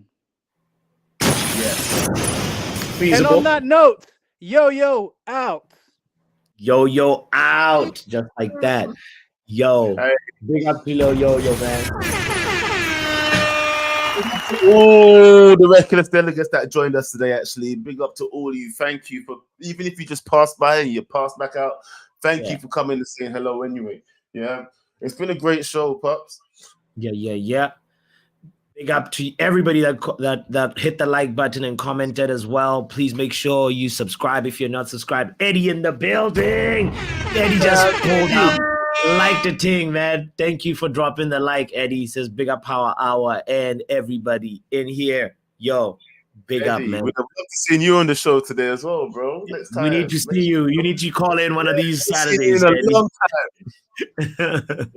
And on that note, yo out. Yo out, just like that. Yo, big up to yo, man. Oh, the reckless delegates that joined us today, actually. Big up to all of you. Thank you for, even if you just passed by and you passed back out, thank you for coming and saying hello anyway. Yeah. It's been a great show, Pups. Yeah. Big up to everybody that hit the like button and commented as well. Please make sure you subscribe if you're not subscribed. Eddie in the building. Eddie just pulled up. Like the thing, man. Thank you for dropping the like, Eddie. Says big up Power Hour and everybody in here. Yo, big up, Eddie, man. we'd have loved to see you on the show today as well, bro. Next time. We need to see you. You need to call in one of these See you Saturdays, in a Eddie. long time.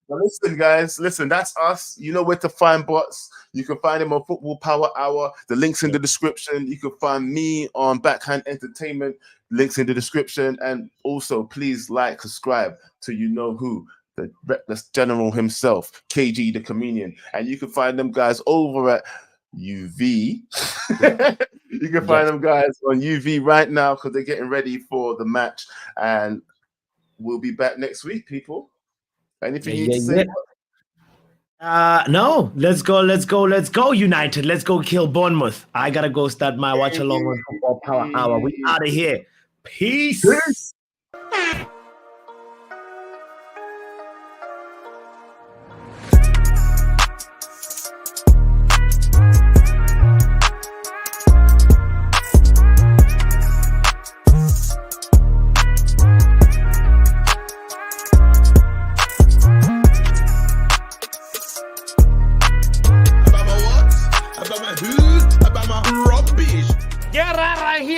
Well, listen, guys. Listen, that's us. You know where to find bots. You can find him on Football Power Hour. The link's in the description. You can find me on Backhand Entertainment. Links in the description. And also, please like, subscribe to You Know Who, the Reckless General himself, KG the Comedian. And you can find them guys over at UV. You can find them guys on UV right now because they're getting ready for the match. And we'll be back next week, people. Anything you need to say? No, let's go, United. Let's go kill Bournemouth. I gotta go start my watch along on Football Power Hour. We out of here. Peace.